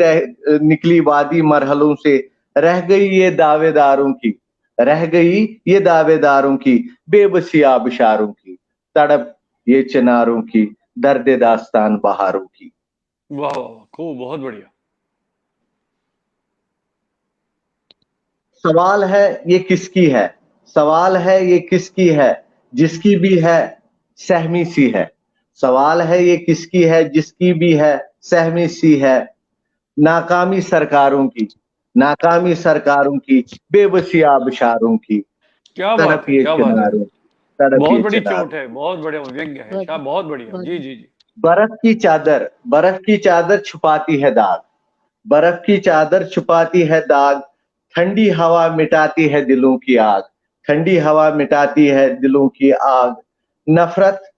निकली वादी मरहलों से। रह गई ये दावेदारों की, रह गई ये दावेदारों की, बेबसी आबशारों की, तड़प ये चिनारों की, दर्द दास्तान बहारों की। वाह वाह वाह, खूब, बहुत बढ़िया। सवाल है ये किसकी है, सवाल है ये किसकी है, जिसकी भी है सहमी सी है। सवाल है ये किसकी है, जिसकी भी है सहमी सी है। नाकामी सरकारों की, नाकामी सरकारों की, बेबसी आबशारों की, क्या बात तड़प है, ये क्या बात है। चिनारों, तड़प बहुत ये बड़ी चिनारों। चोट है, बहुत बढ़िया व्यंग्य है, बहुत क्या, बहुत बढ़िया। बहुत जी जी जी। बर्फ की चादर, बर्फ की चादर छुपाती है दाग, बर्फ की चादर छुपाती है दाग। ठंडी हवा मिटाती है दिलों की आग, ठंडी हवा मिटाती है दिलों की आग, नफरत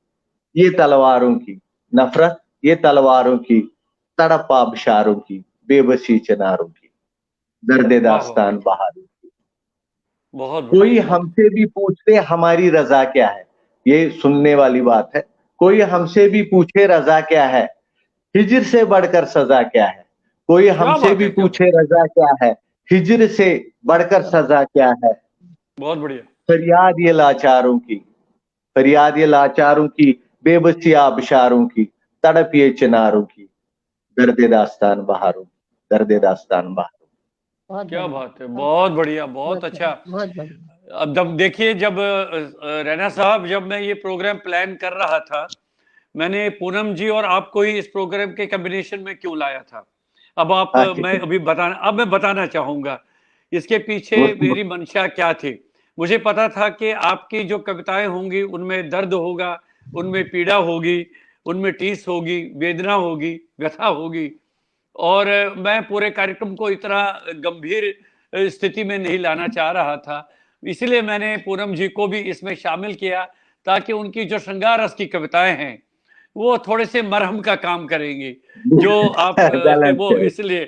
ये तलवारों की, नफरत ये तलवारों की, तड़प आबशारों की, बेबसी चिनारों की, दर्द वाह वाह, दास्तान बहारों की। बहुत कोई बढ़िया, बहुत हमसे भी पूछे हमारी रजा क्या है, ये सुनने वाली बात है। कोई हमसे भी पूछे रजा क्या है, हिज्र से बढ़कर सजा क्या है। कोई क्या हमसे बात भी है, क्या बात, पूछे रजा क्या है, हिज्र से बढ़कर सजा क्या है। बहुत बढ़िया। फरियाद ये लाचारों की, फरियाद ये लाचारों की, बेबसी आबशारों की, तड़प ये चिनारों की, दर्द दास्तान बहारों की, दर्द दास्तान बहारों। बहुत क्या बढ़िया, बात है, बहुत बढ़िया, बहुत बहुत अच्छा। बढ़िया, बहुत बढ़िया। अब जब देखिए, जब रैना साहब, जब मैं ये प्रोग्राम प्लान कर रहा था, मैंने पूनम जी और आपको ही इस प्रोग्राम के कॉम्बिनेशन में क्यों लाया था, अब आप हाँ जी, मैं बताना चाहूंगा इसके पीछे वो- मेरी मंशा क्या थी। मुझे पता था कि आपकी जो कविताएं होंगी उनमें दर्द होगा, उनमें पीड़ा होगी, उनमें टीस होगी, वेदना होगी, व्यथा होगी। और मैं पूरे कार्यक्रम को इतना गंभीर स्थिति में नहीं लाना चाह रहा था, इसलिए मैंने पूनम जी को भी इसमें शामिल किया, ताकि उनकी जो श्रृंगार रस की कविताएं हैं वो थोड़े से मरहम का काम करेंगी, जो आप बैलेंस वो करे। इसलिए।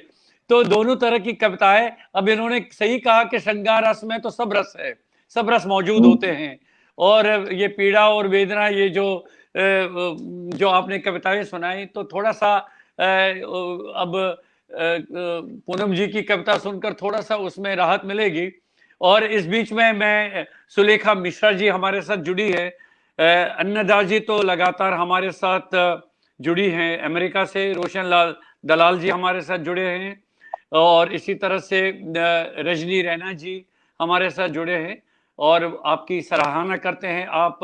तो दोनों तरह की कविताएं, अब इन्होंने सही कहा कि श्रृंगार रस में तो सब रस है, सब रस मौजूद होते हैं। और ये पीड़ा और वेदना, ये जो आपने कविताएं सुनाई, तो थोड़ा सा अब पूनम जी की कविता सुनकर थोड़ा सा उसमें राहत मिलेगी। और इस बीच में मैं सुलेखा मिश्रा जी हमारे साथ जुड़ी है, अन्नदा जी तो लगातार हमारे साथ जुड़ी हैं अमेरिका से, रोशन लाल दलाल जी हमारे साथ जुड़े हैं, और इसी तरह से रजनी रैना जी हमारे साथ जुड़े हैं और आपकी सराहना करते हैं। आप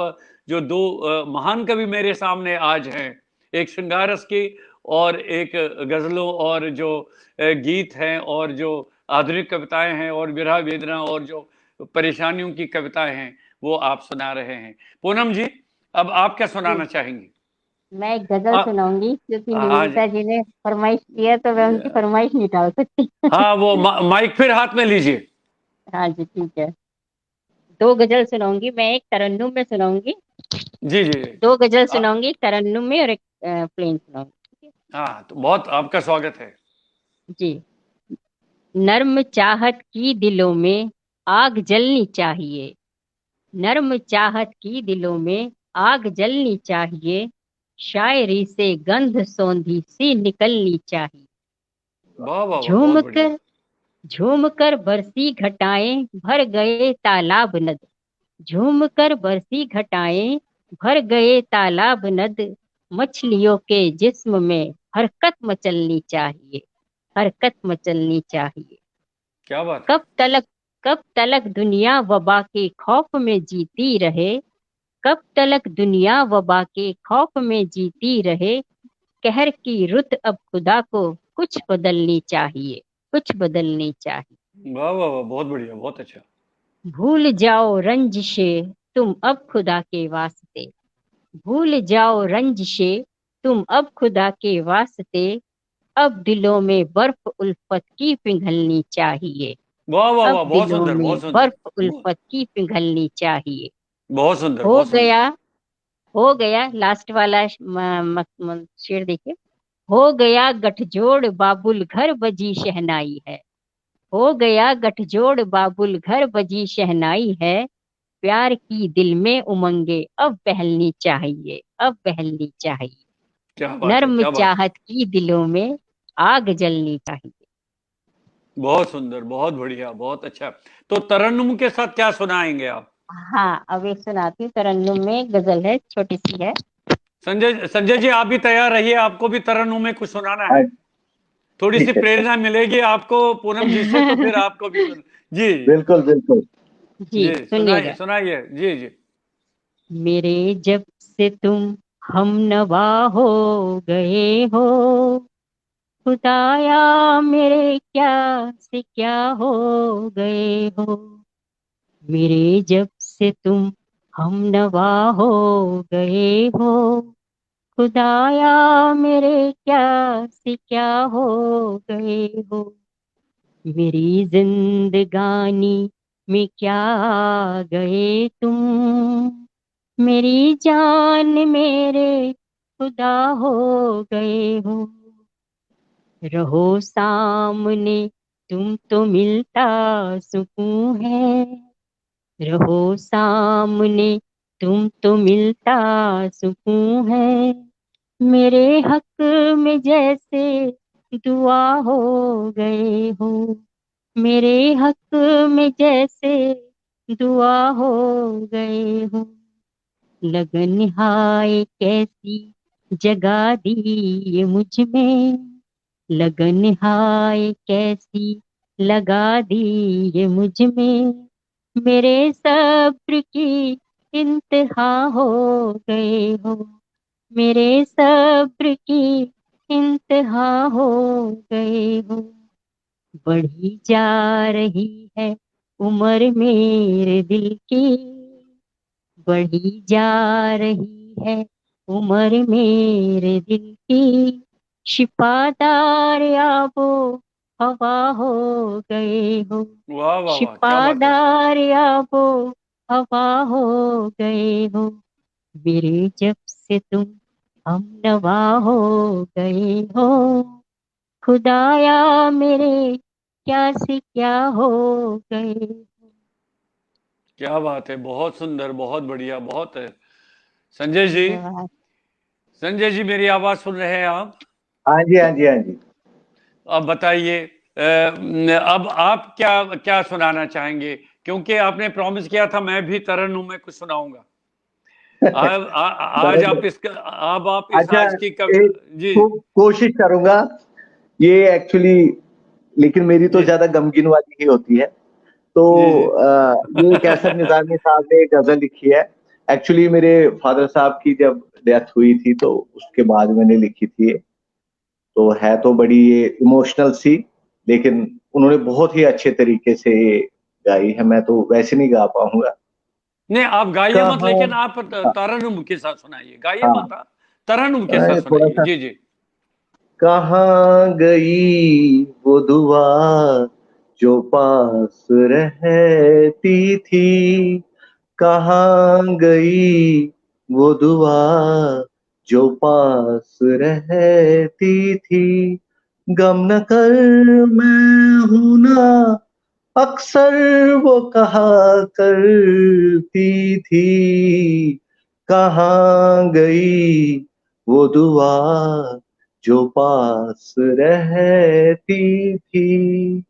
जो दो महान कवि मेरे सामने आज हैं, एक श्रृंगार रस की और एक गजलों और जो गीत हैं और जो आधुनिक कविताएं हैं और विरह वेदना और जो परेशानियों की कविताएं हैं, वो आप सुना रहे हैं। पूनम जी, अब आप क्या सुनाना जी, चाहेंगी? मैं एक गजल आ, सुनाऊंगी क्योंकि हाँ जी, निवेदिता जी ने फरमाइश किया, तो मैं उनकी फरमाइश नहीं टाल सकती। हाँ, वो माइक फिर हाथ में लीजिए। हाँ जी, ठीक है। दो गजल सुनाऊंगी, मैं एक तरन्नुम में सुनाऊंगी। जी जी जी। दो गजल आ, सुनाऊंगी, एक तरन्नुम में और एक प्लेन सुनाऊंगी। हाँ, तो बहुत आपका स्वागत है। जी। नर्म चाहत की दिलों में आग जलनी चाहिए, नर्म चाहत की दिलों में आग जलनी चाहिए, शायरी से गंध सौंधी सी निकलनी चाहिए। वाह वाह वाह, बहुत झूम बढ़िया। कर झूम कर बरसी घटाएं भर गए तालाब नद, झूम कर बरसी घटाएं भर गए तालाब नद, मछलियों के जिस्म में हरकत मचलनी चाहिए, हरकत मचलनी चाहिए। क्या बात है। कब तलक कब तलक दुनिया वबा के खौफ में जीती रहे, कब तलक दुनिया वबा के खौफ में जीती रहे, कहर की रुत अब खुदा को कुछ बदलनी चाहिए, कुछ बदलनी चाहिए। वाह वाह वाह, बहुत बढ़िया, बहुत अच्छा। भूल जाओ रंजिशे तुम अब खुदा के वास्ते, भूल जाओ रंजिशे तुम अब खुदा के वास्ते, अब दिलों में बर्फ उल्फत की पिघलनी चाहिए, वाह वाह अब वाह, बहुत दिलों सुंदर, में बहुत सुंदर। बर्फ उल्फत की पिघलनी चाहिए। बहुत सुंदर, हो बहुत सुंदर। गया हो गया लास्ट वाला शेर देखिए। हो गया गठजोड़ बाबुल घर बजी शहनाई है, हो गया गठजोड़ बाबुल घर बजी शहनाई है, प्यार की दिल में उमंगे अब बहलनी चाहिए, अब बहलनी चाहिए। क्या बात है, नर्म क्या बात है। चाहत की दिलों में आग जलनी चाहिए। बहुत सुंदर, बहुत बढ़िया, बहुत अच्छा। तो तरन्नुम के साथ क्या सुनाएंगे आप? हाँ, अब एक सुनाती हूँ, तरन्नुम में गजल है, छोटी सी है। संजय संजय जी, आप भी तैयार रहिए, आपको भी तरन्नुम में कुछ सुनाना है। हाँ, थोड़ी सी ठीक है सर। प्रेरणा मिलेगी आपको पूनम जी से, तो फिर आपको भी जी बिल्कुल बिल्कुल। जी, जी, सुनाइए सुनिएगा। सुनाइए, जी जी। मेरे जब से तुम हमनवा हो गए हो, खुदाया मेरे क्या से क्या हो गए हो, मेरे जब से तुम हमनवा हो गए हो, खुदाया मेरे क्या से क्या हो गए हो, मेरी जिंदगानी में क्या आ गए तुम, मेरी जान मेरे खुदा हो गए हो। रहो सामने तुम तो मिलता सुकून है, रहो सामने तुम तो मिलता सुकून है। मेरे हक में जैसे दुआ हो गए हो, मेरे हक में जैसे दुआ हो गए हो। लगन हाय कैसी जगा दी ये मुझ में, लगन हाय कैसी लगा दी ये मुझ में। मेरे सब्र की इंतहा हो गए हो, मेरे सब्र की इंतहा हो गए हो। बढ़ी जा रही है उम्र मेरे दिल की, बढ़ी जा रही है उम्र मेरे दिल की। शिपादार आबो हवा हो गए हो, वाह वाह वाह, क्या बात है। शिपादार आबो हवा हो गए हो। मेरे जब से तुम हम नवा हो गए हो, खुदाया मेरे क्या से क्या हो गए। क्या बात है, बहुत सुंदर, बहुत बढ़िया, बहुत है। संजय जी, धन्यवाद। संजय जी मेरी आवाज सुन रहे हैं आप? हाँ जी, हाँ जी, हाँ जी। अब बताइए, अब आप क्या क्या सुनाना चाहेंगे? क्योंकि आपने प्रॉमिस किया था मैं भी तरन्नुम में कुछ सुनाऊंगा। आज आप इसका, अब आप इस अच्छा, आज की एक जी कोशिश करूंगा ये एक्चुअली, लेकिन मेरी तो जी ज्यादा गमगीन वाली ही होती है। तो जी जी ये कैसर निज़ामी साहब ने एक गजल लिखी है। एक्चुअली मेरे फादर साहब की जब डेथ हुई थी तो उसके बाद मैंने लिखी थी ये। तो है तो बड़ी ये इमोशनल सी, लेकिन उन्होंने बहुत ही अच्छे तरीके से ये गाई है। मैं तो वैसे नहीं गा पाऊंगा। नहीं, आप गाइए मत, कहाँ, लेकिन आप तरन्नुम के साथ सुनाइए, गाइए हाँ, मत, आप तरन्नुम के साथ ये थोड़ा सुनाइए। सा, जी जी कहाँ गई वो दुआ जो पास रहती थी, कहाँ गई वो दुआ जो पास रहती थी। गम न कर मैं हूं ना, अक्सर वो कहा करती थी। कहाँ गई वो दुआ जो पास रहती थी।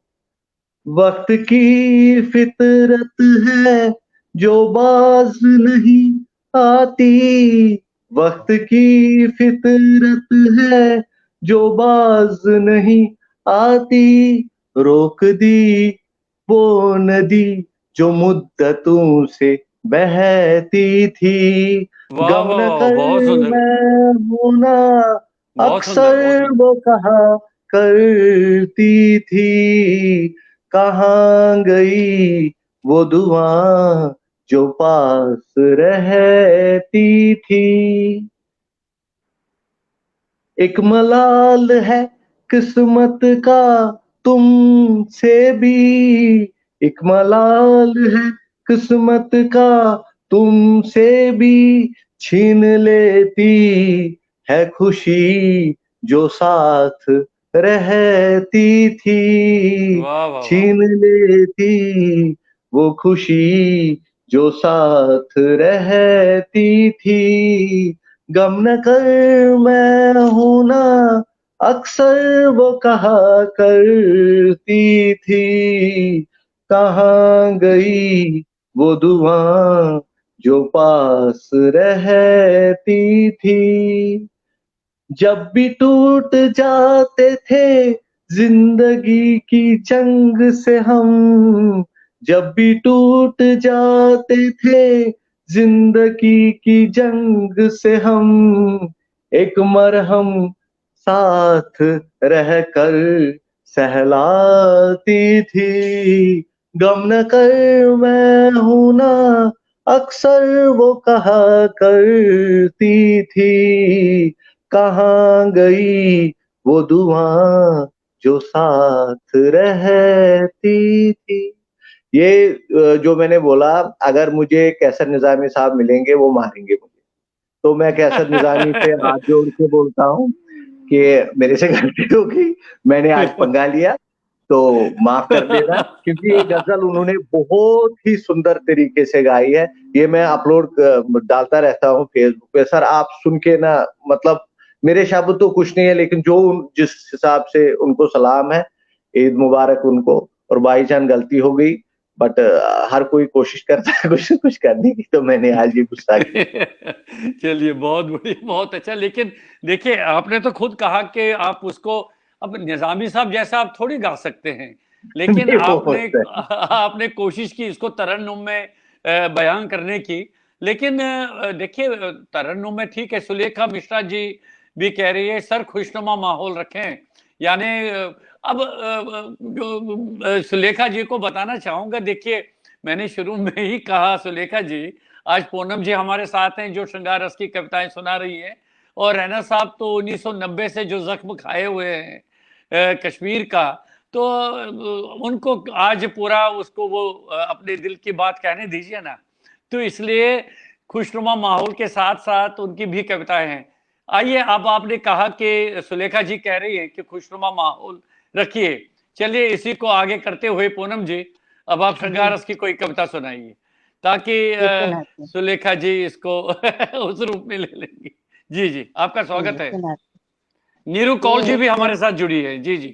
वक्त की फितरत है जो बाज नहीं आती, वक्त की फितरत है जो बाज नहीं आती। रोक दी वो नदी जो मुद्दतों से बहती थी। वाह गम वाह न वाह, कर बहुत सुंदर, मैं हूं ना, बहुत सुंदर, बहुत अक्सर सुंदर। वो कहा करती थी। कहाँ गई वो दुआ जो पास रहती थी। एक मलाल है किस्मत का तुमसे भी, एक मलाल है किस्मत का तुमसे भी। छीन लेती है खुशी जो साथ रहती थी। वाह वाह वाह, छीन लेती वो खुशी जो साथ रहती थी। गम न कर मैं हूं ना, अक्सर वो कहा करती थी। कहाँ गई वो दुआ जो पास रहती थी। जब भी टूट जाते थे जिंदगी की जंग से हम, जब भी टूट जाते थे जिंदगी की जंग से हम, एक मरहम साथ रहकर सहलाती थी। गम न कर मैं हूं ना, अक्सर वो कहा करती थी। कहाँ गई वो दुआ जो साथ रहती थी। ये जो मैंने बोला, अगर मुझे कैसर निजामी साहब मिलेंगे वो मारेंगे मुझे, तो मैं कैसर निजामी से हाथ जोड़ के बोलता हूँ कि मेरे से गलती हो गई, मैंने आज पंगा लिया, तो माफ कर देना, क्योंकि ये गजल उन्होंने बहुत ही सुंदर तरीके से गाई है। ये मैं अपलोड डालता रहता हूँ फेसबुक पे। सर आप सुन के ना, मतलब मेरे शब्द तो कुछ नहीं है, लेकिन जो जिस हिसाब से उनको सलाम है, ईद मुबारक उनको। और भाईजान गलती हो गई, बट हर कोई कोशिश करता है कुछ न कुछ करने की, तो मैंने आज ये गुस्सा किया। चलिए बहुत बढ़िया, बहुत अच्छा। लेकिन देखिए आपने तो खुद कहा कि आप उसको, अब निजामी साहब जैसा आप थोड़ी गा सकते हैं, लेकिन आपने कोशिश की इसको तरन्नुम में बयान करने की। लेकिन देखिए तरन्नुम में ठीक है, सुलेखा मिश्रा जी भी कह रही है सर खुशनुमा माहौल रखें, यानी अब सुलेखा जी को बताना चाहूंगा, देखिए मैंने शुरू में ही कहा सुलेखा जी, आज पूनम जी हमारे साथ हैं जो श्रृंगार रस की कविताएं सुना रही हैं, और रैना साहब तो 1990 से जो जख्म खाए हुए हैं कश्मीर का, तो उनको आज पूरा उसको वो अपने दिल की बात कहने दीजिए ना। तो इसलिए खुशनुमा माहौल के साथ साथ उनकी भी कविताएं हैं। आइए, अब आपने कहा कि सुलेखा जी कह रही है कि खुशनुमा माहौल रखिए, चलिए इसी को आगे करते हुए पूनम जी अब आप श्रृंगार रस की कोई कविता सुनाइए, ताकि सुलेखा जी इसको उस रूप में ले लेंगी। जी जी, आपका स्वागत है। नीरू कौल जी भी हमारे साथ जुड़ी है। जी जी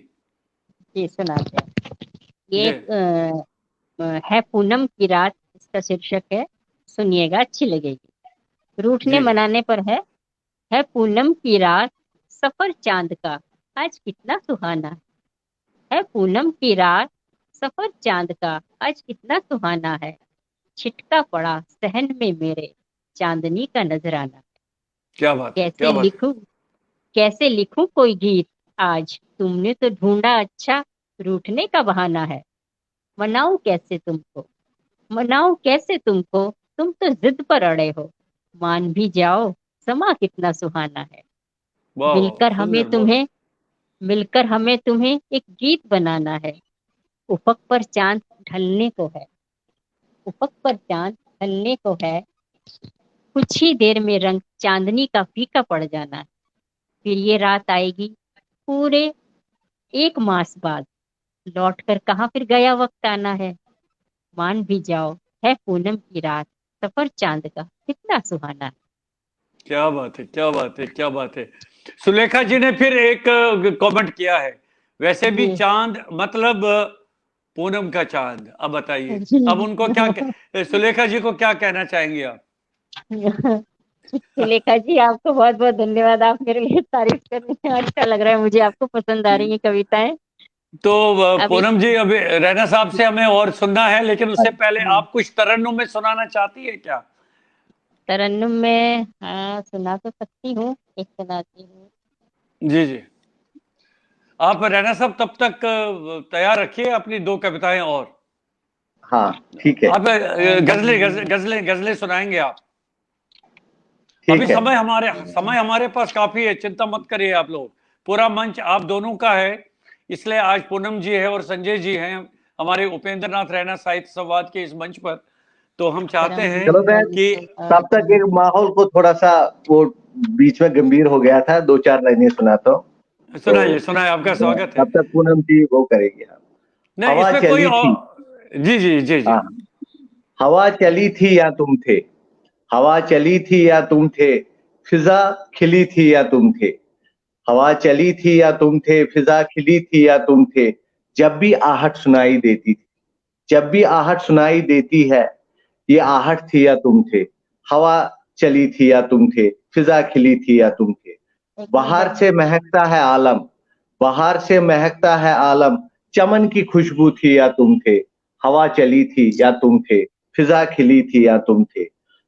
जी, सुनाते हैं। ये है पूनम की रात, इसका शीर्षक है, सुनिएगा अच्छी लगेगी। रूठने मनाने पर है पूनम की रात, सफर चांद का आज कितना सुहाना है पूनम की रात, सफर चांद का आज कितना सुहाना है, छिटका पड़ा सहन में मेरे चांदनी का नजराना। क्या बात, कैसे लिखूं कोई गीत आज, तुमने तो ढूंढा अच्छा रूठने का बहाना है। मनाऊं कैसे तुमको, तुम तो जिद पर अड़े हो, मान भी जाओ समा कितना सुहाना है। मिलकर हमें तुम्हें एक गीत बनाना है। उफक पर चांद ढलने को है, कुछ ही देर में रंग चांदनी का फीका पड़ जाना है। फिर ये रात आएगी पूरे 1 मास बाद, लौट कर कहाँ फिर गया वक्त आना है। मान भी जाओ है पूनम की रात, सफर चांद का कितना सुहाना है। क्या बात है, क्या बात है, क्या बात है। सुलेखा जी ने फिर एक कमेंट किया है, वैसे भी चांद मतलब पूनम का चांद। अब बताइए, अब उनको क्या, सुलेखा जी को क्या कहना चाहेंगे आप? सुलेखा जी आपको बहुत बहुत धन्यवाद, आप मेरे लिए तारीफ कर रहे हैं, अच्छा लग रहा है मुझे, आपको पसंद आ रही है कविताएं। तो पूनम जी अभी रैना साहब से हमें और सुनना है, लेकिन उससे पहले आप कुछ तरन्नुम में सुनाना चाहती है क्या? तरन्नुम में हाँ सुना तो सकती हूँ, एक सुनाती हूँ। जी जी, आप रैना साहब तब तक तैयार रखिए अपनी 2 कविताएं और। हाँ ठीक है। आप गजलें सुनाएंगे आप? अभी समय हमारे पास काफी है, चिंता मत करिए आप लोग, पूरा मंच आप दोनों का है। इसलिए आज पूनम जी है और संजय जी हैं हमारे उपेंद्र नाथ रैना साहित्य संवाद के इस मंच पर, तो हम चाहते हैं कि तब तक एक माहौल को थोड़ा सा, वो बीच में गंभीर हो गया था, 2-4 लाइनें सुनाता हूँ। सुनाइए, आपका स्वागत है। तब तक पूनम जी वो करेगी। नहीं, इसमें कोई जी जी जी जी। हवा चली थी या तुम थे, हवा चली थी या तुम थे, फिजा खिली थी या तुम थे। हवा चली थी या तुम थे, फिजा खिली थी या तुम थे। जब भी आहट सुनाई देती थी, जब भी आहट सुनाई देती है, ये आहट थी या तुम थे। हवा चली थी या तुम थे, फिजा खिली थी या तुम थे। बाहर से महकता है आलम, बाहर से महकता है आलम, चमन की खुशबू थी या तुम थे। हवा चली थी या तुम थे, फिजा खिली थी या तुम थे।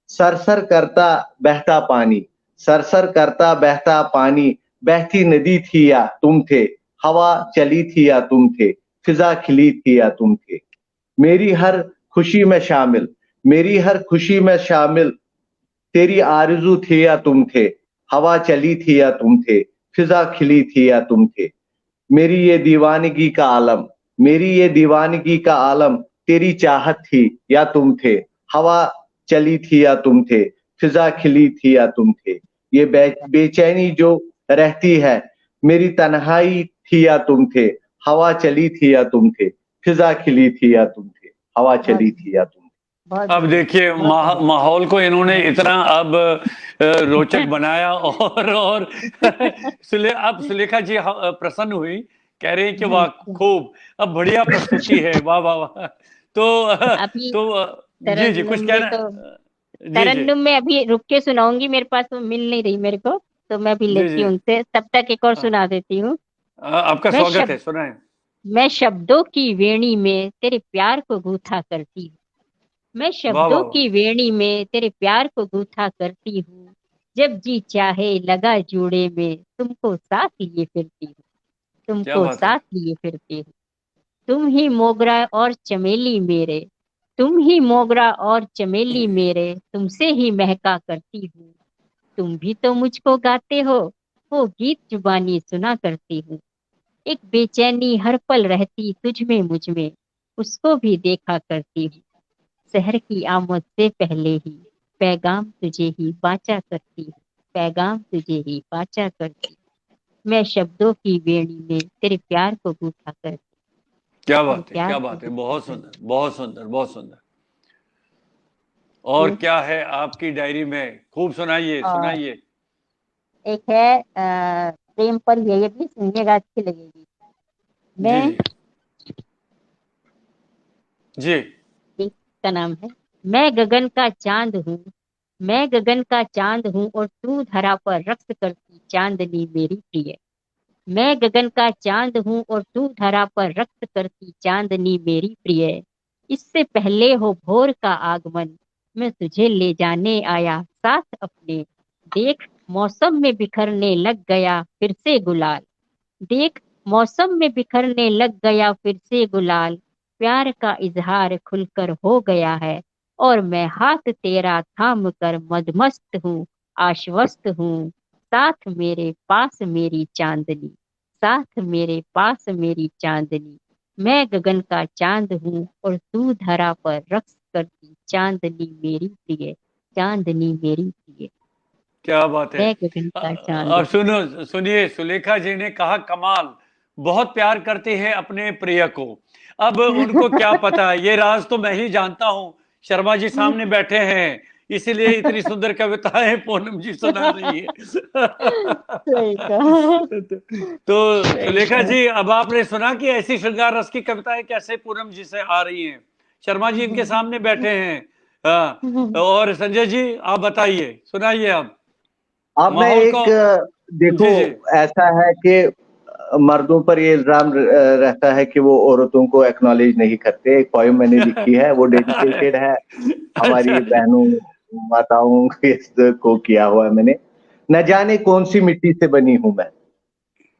सरसर करता बहता पानी, सरसर करता बहता पानी, बहती नदी थी या तुम थे। हवा चली थी या तुम थे, फिजा खिली थी या तुम थे। मेरी हर खुशी में शामिल, मेरी हर खुशी में शामिल, तेरी आरज़ू थी या तुम थे। हवा चली थी या तुम थे, फिजा खिली थी या तुम थे। मेरी ये दीवानगी का आलम, मेरी ये दीवानगी का आलम, तेरी चाहत थी या तुम थे, हवा चली थी या तुम थे, फिजा खिली थी या तुम थे, ये बेचैनी जो रहती है, मेरी तन्हाई थी या तुम थे, हवा चली थी या तुम थे, फिजा खिली थी या तुम थे, हवा चली थी या तुम थे। अब देखिए माहौल को इन्होंने इतना अब रोचक बनाया और अब सुलेखा जी प्रसन्न हुई, कह रहे हैं कि वाह खूब, अब बढ़िया प्रस्तुति है, वाह वाह वाह। तो जी जी कुछ कहना तरन्नुम में अभी रुक के सुनाऊंगी, मेरे पास तो मिल नहीं रही मेरे को, तो मैं भी लेती हूँ उनसे, तब तक एक और सुना देती हूँ। आपका स्वागत है, सुनाएं। मैं शब्दों की वेणी में तेरे प्यार को गूंथा करती हूँ, मैं शब्दों की वेणी में तेरे प्यार को गूंथा करती हूँ, जब जी चाहे लगा जूड़े में तुमको साथ लिए फिरती हूँ, तुमको साथ लिए फिरती हूँ। तुम ही मोगरा और चमेली मेरे, तुम ही मोगरा और चमेली मेरे, तुमसे ही महका करती हूँ। तुम भी तो मुझको गाते हो, वो गीत जुबानी सुना करती हूँ। एक बेचैनी हर पल रहती तुझ में मुझ में, उसको भी देखा करती हूँ। शहर की आमद से पहले ही पैगाम तुझे ही बाचा करती हूँ, पैगाम तुझे ही बाचा करती। मैं शब्दों की वेणी में तेरे प्यार को गूंथा करती। क्या बात है, क्या बात है, बहुत सुंदर, बहुत सुंदर, बहुत सुंदर। और क्या है आपकी डायरी में, खूब सुनाइए सुनाइए। एक है प्रेम पर, ये भी सुनिएगा, अच्छी लगेगी। मैं जी का नाम है, मैं गगन का चांद हूँ, मैं गगन का चांद हूँ और तू धरा पर रक्स करती चांदनी मेरी प्रिय। मैं गगन का चांद हूँ और तू धरा पर रक्स करती चांदनी मेरी प्रिय। इससे पहले हो भोर का आगमन, मैं तुझे ले जाने आया साथ अपने। देख मौसम में बिखरने लग गया फिर से गुलाल, देख मौसम में बिखरने लग गया फिर से गुलाल। प्यार का इजहार खुलकर हो गया है और मैं हाथ तेरा थाम कर मदमस्त हूँ, आश्वस्त हूँ। साथ मेरे पास मेरी चांदनी, साथ मेरे पास मेरी चांदनी। मैं गगन का चांद हूँ और तू धरा पर रक्स करती चांदनी मेरी प्रिय, चांदनी मेरी प्रिय। क्या बात है। अब सुनिए, सुलेखा जी ने कहा कमाल, बहुत प्यार करते हैं अपने प्रिय को। अब उनको क्या पता, ये राज तो मैं ही जानता हूँ। शर्मा जी सामने बैठे हैं, इसीलिए इतनी सुंदर कविताएं पूनम जी सुना रही है। तो सुलेखा जी, अब आपने सुना कि ऐसी श्रृंगार रस की कविताएं कैसे पूनम जी से आ रही हैं। शर्मा जी इनके सामने बैठे हैं। और संजय जी आप बताइए, सुनाइए आप। अब मैं एक देखो, ऐसा है कि मर्दों पर ये इल्जाम रहता है कि वो औरतों को एक्नॉलेज नहीं करते। एक पोएम मैंने लिखी है, वो डेडिकेटेड है हमारी बहनों माताओं को किया हुआ है मैंने। न जाने कौन सी मिट्टी से बनी हूं मैं,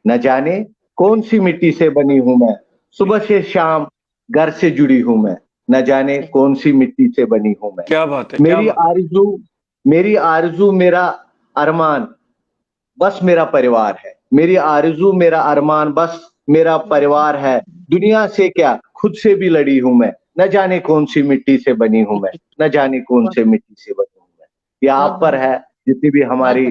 न जाने कौन सी मिट्टी से बनी हूं मैं, सुबह से शाम घर से जुड़ी हूं मैं, न जाने कौन सी मिट्टी से बनी हूं मैं। क्या बात है, मेरी आरज़ू मेरा अरमान बस मेरा परिवार है, मेरी आरज़ू मेरा अरमान बस मेरा परिवार है। दुनिया से क्या खुद से भी लड़ी हूं मैं, न जाने कौन सी मिट्टी से बनी हूं मैं, न जाने कौन से मिट्टी से बनी हूं मैं। ये आप पर है, जितनी भी हमारी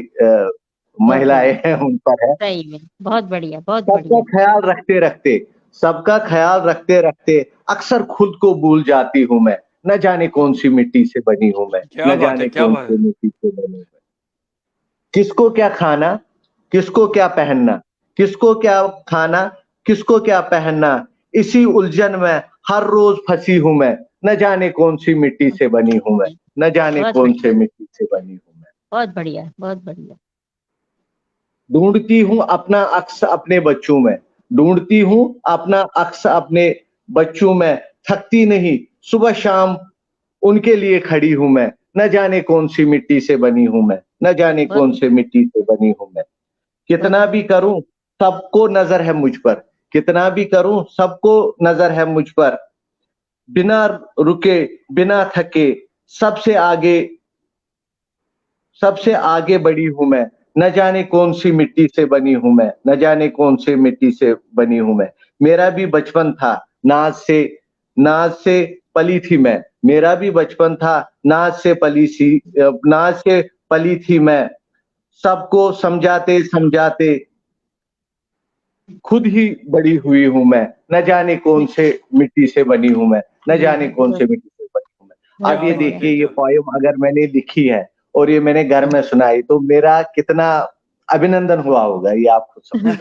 महिलाएं हैं उन पर है। सही में बहुत बढ़िया, बहुत सबका ख्याल रखते रखते, सबका ख्याल रखते रखते अक्सर खुद को भूल जाती हूँ मैं, न जाने कौन सी मिट्टी से बनी हूं मैं, न जाने कौन सी मिट्टी से बनी हूं मैं। किसको क्या खाना, किसको क्या पहनना, किसको क्या खाना, किसको क्या पहनना, इसी उलझन में हर रोज फंसी हूं मैं, न जाने कौन सी मिट्टी से बनी हूं मैं, न जाने कौन से मिट्टी से बनी हूं मैं। बहुत बढ़िया, बहुत बढ़िया। ढूंढती हूँ अपना अक्स अपने बच्चों में, ढूंढती हूँ अपना अक्स अपने बच्चों में, थकती नहीं सुबह शाम उनके लिए खड़ी हूं मैं, न जाने कौन सी मिट्टी से बनी हूं मैं, न जाने कौन से मिट्टी से बनी हूं मैं। कितना भी करूं सबको नजर है मुझ पर, कितना भी करूं सबको नजर है मुझ पर, बिना रुके बिना थके सबसे आगे बढ़ी हूं मैं, न जाने कौन सी मिट्टी से बनी हूं मैं, न जाने कौन से मिट्टी से बनी हूं मैं। मेरा भी बचपन था नाज से पली थी मैं, मेरा भी बचपन था, नाज से पली थी मैं, सबको समझाते समझाते खुद ही बड़ी हुई हूं मैं, न जाने कौन से मिट्टी से बनी हूं मैं, न जाने कौन से मिट्टी से बनी हूं मैं। अब ये देखिए, ये पोयम अगर मैंने लिखी है और ये मैंने घर में सुनाई तो मेरा कितना अभिनंदन हुआ होगा, ये आप खुद समझिए।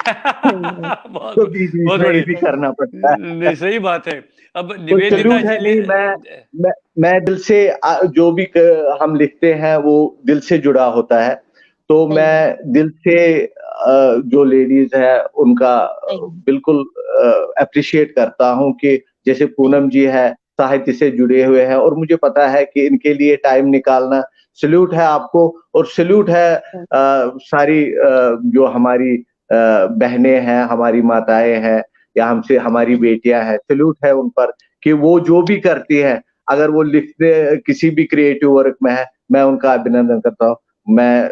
तो बीच बीच में ये भी करना पड़ता है। नहीं, सही बात है। अब तो निवेदिता सैल्यूट है, नहीं मैं दिल से जो भी हम लिखते हैं वो दिल से जुड़ा होता है, तो मैं दिल से जो लेडीज है उनका बिल्कुल अप्रिशिएट करता हूं कि जैसे पूनम जी है, साहित्य से जुड़े हुए हैं और मुझे पता है कि इनके लिए टाइम निकालना, सैल्यूट है आपको और सैल्यूट है सारी जो हमारी बहनें हैं, हमारी माताएं हैं या हमसे हमारी बेटियां हैं, सैल्यूट है उन पर कि वो जो भी करती है, अगर वो लिखते किसी भी क्रिएटिव वर्क में है, मैं उनका अभिनंदन करता हूँ। मैं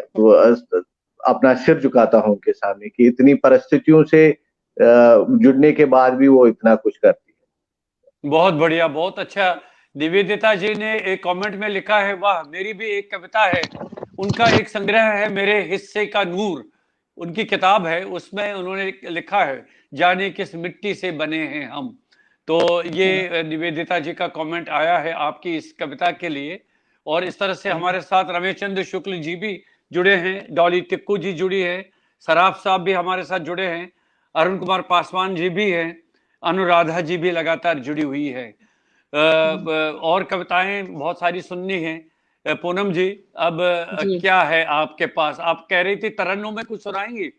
अपना सिर झुकाता हूँ उनके सामने कि इतनी परिस्थितियों से जुड़ने के बाद भी वो इतना कुछ करती है। बहुत बढ़िया, बहुत अच्छा। निवेदिता जी ने एक कमेंट में लिखा है, वाह, मेरी भी एक कविता है। उनका एक संग्रह है, मेरे हिस्से का नूर, उनकी किताब है, उसमें उन्होंने लिखा है, जाने किस मिट्टी से बने हैं हम। तो ये निवेदिता जी का कमेंट आया है आपकी इस कविता के लिए। और इस तरह से हमारे साथ रमेश चंद्र शुक्ल जी भी जुड़े हैं, डॉली टिक्कू जी जुड़ी है, सराफ साहब भी हमारे साथ जुड़े हैं, अरुण कुमार पासवान जी भी हैं, अनुराधा जी भी लगातार जुड़ी हुई है। और कविताएं बहुत सारी सुननी है। पूनम जी, अब क्या है आपके पास? आप कह रही थी तरन्नुम में कुछ सुनाएंगी?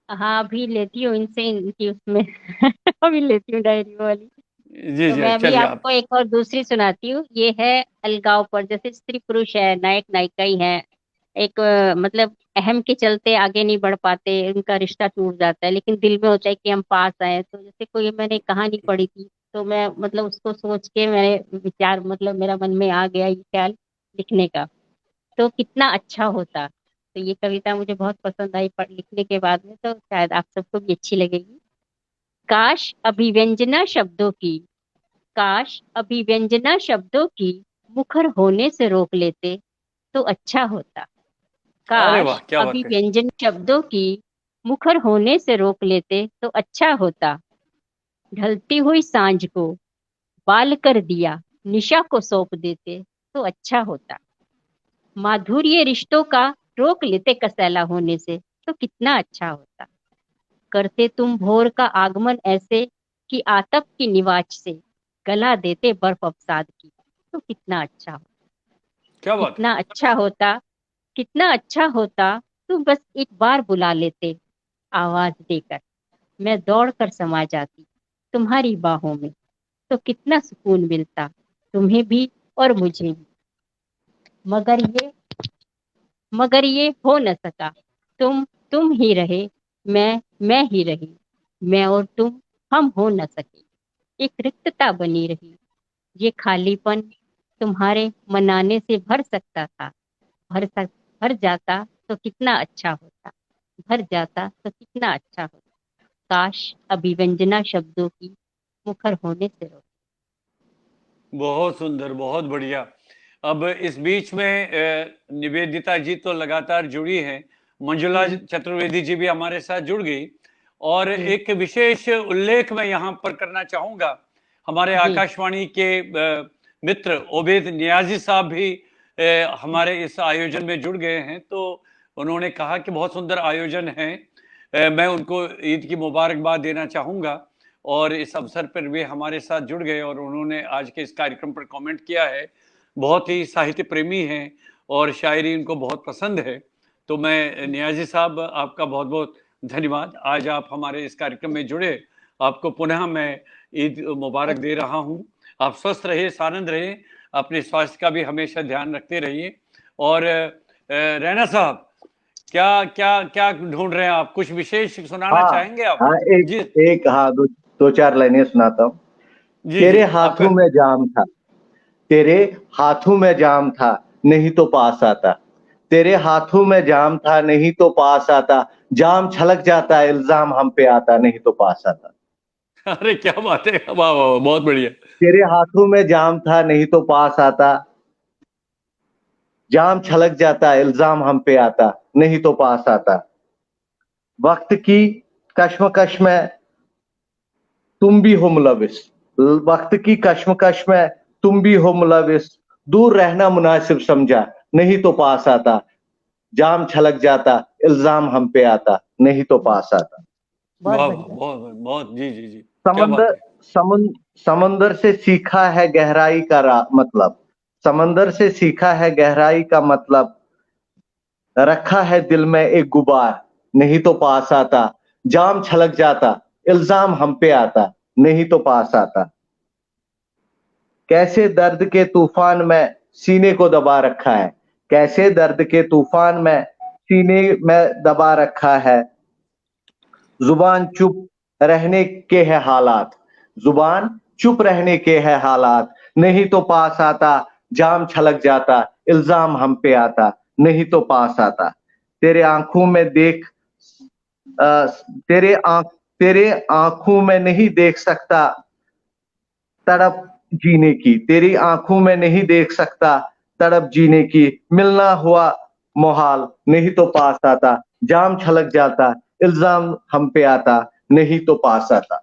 हाँ, अभी लेती हूँ इनसे, इनकी उसमें अभी लेती हूँ डायरी वाली। जी तो जी, मैं भी चलिए आप। आपको एक और दूसरी सुनाती हूँ। ये है अलगाव पर। जैसे स्त्री पुरुष है, नायक नायिका ही है, एक मतलब अहम के चलते आगे नहीं बढ़ पाते, उनका रिश्ता टूट जाता है, लेकिन दिल में होता है कि हम पास आए। तो जैसे कोई मैंने कहानी पढ़ी थी, तो मैं मतलब उसको सोच के मैंने विचार, मतलब मेरा मन में आ गया ये ख्याल लिखने का, तो कितना अच्छा होता। तो ये कविता मुझे बहुत पसंद आई लिखने के बाद में, तो शायद आप सबको भी अच्छी लगेगी। काश अभिव्यंजना शब्दों की, काश अभिव्यंजना शब्दों की मुखर होने से रोक लेते तो अच्छा होता। अरे काश वाह, क्या बात है। अभिव्यंजन शब्दों की मुखर होने से रोक लेते तो अच्छा होता। ढलती हुई सांझ को बाल कर दिया निशा को सौंप देते तो अच्छा होता। माधुर्य रिश्तों का रोक लेते कसैला होने से तो कितना अच्छा होता। करते तुम भोर का आगमन ऐसे कि आतप की निवाच से गला देते बर्फ अवसाद की तो कितना अच्छा होता। क्या बात है। कितना अच्छा होता, कितना अच्छा होता। तुम बस एक बार बुला लेते आवाज देकर, मैं दौड़ कर समा जाती तुम्हारी बाहों में तो कितना सुकून मिलता तुम्हें भी और मुझे भी। मगर ये मगर ये हो न सका। तुम ही रहे, मैं ही रही, मैं और तुम हम हो न सके। एक रिक्तता बनी रही। ये खालीपन तुम्हारे मनाने से भर सकता था। भर जाता तो कितना अच्छा होता। भर जाता तो कितना अच्छा होता। काश अभिव्यंजना शब्दों की मुखर होने से रोक। बहुत सुंदर, बहुत बढ़िया। अब इस बीच में निवेदिता जी तो लगातार जुड़ी हैं, मंजुला चतुर्वेदी जी भी हमारे साथ जुड़ गई। और एक विशेष उल्लेख मैं यहाँ पर करना चाहूंगा, हमारे आकाशवाणी के मित्र ओबेद नियाजी साहब भी हमारे इस आयोजन में जुड़ गए हैं। तो उन्होंने कहा कि बहुत सुंदर आयोजन है, मैं उनको ईद की मुबारकबाद देना चाहूंगा। और इस अवसर पर वे हमारे साथ जुड़ गए और उन्होंने आज के इस कार्यक्रम पर कमेंट किया है। बहुत ही साहित्य प्रेमी हैं और शायरी उनको बहुत पसंद है। तो मैं नियाजी साहब, आपका बहुत बहुत धन्यवाद, आज आप हमारे इस कार्यक्रम में जुड़े। आपको पुनः मैं ईद मुबारक दे रहा हूं। आप स्वस्थ रहिए, सानंद रहिए, अपने स्वास्थ्य का भी हमेशा ध्यान रखते रहिए। और रैना साहब, क्या क्या क्या ढूंढ रहे हैं आप? कुछ विशेष सुनाना चाहेंगे आप? हाँ, दो चार लाइनें सुनाता हूँ। तेरे हाथों में जाम था, तेरे हाथों में जाम था, नहीं तो पास आता। तेरे हाथों में जाम था, नहीं तो पास आता। जाम छलक जाता, इल्जाम हम पे आता, नहीं तो पास आता। अरे क्या बात है, वाह वाह वाह, बहुत बढ़िया। तेरे हाथों में जाम था नहीं तो पास आता, जाम छलक जाता इल्जाम हम पे आता, नहीं तो पास आता। वक्त की कश्मकश में तुम भी हो मुलविस, वक्त की कश्मकश में तुम भी हो मुलविस, दूर रहना मुनासिब समझा, नहीं तो पास आता, जाम छलक जाता इल्जाम हम पे आता, नहीं तो पास आता। बहुत वाह वाह, बढ़िया। बहुत बहुत, जी जी जी, क्या बात समंदर है। समंदर से सीखा है गहराई का मतलब, समंदर से सीखा है गहराई का मतलब, रखा है दिल में एक गुबार, नहीं तो पास आता, जाम छलक जाता इल्जाम हम पे आता, नहीं तो पास आता। कैसे दर्द के तूफान में सीने को दबा रखा है, कैसे दर्द के तूफान में सीने में दबा रखा है, जुबान चुप रहने के है हालात, जुबान चुप रहने के है हालात, नहीं तो पास आता, जाम छलक जाता इल्जाम हम पे आता, नहीं तो पास आता। तेरे आंखों में देख अ, तेरे आंख तेरे आंखों में नहीं देख सकता तड़प जीने की, तेरी आंखों में नहीं देख सकता तड़प जीने की, मिलना हुआ मुहाल, नहीं तो पास आता, जाम छलक जाता इल्जाम हम पे आता, नहीं तो पास आता।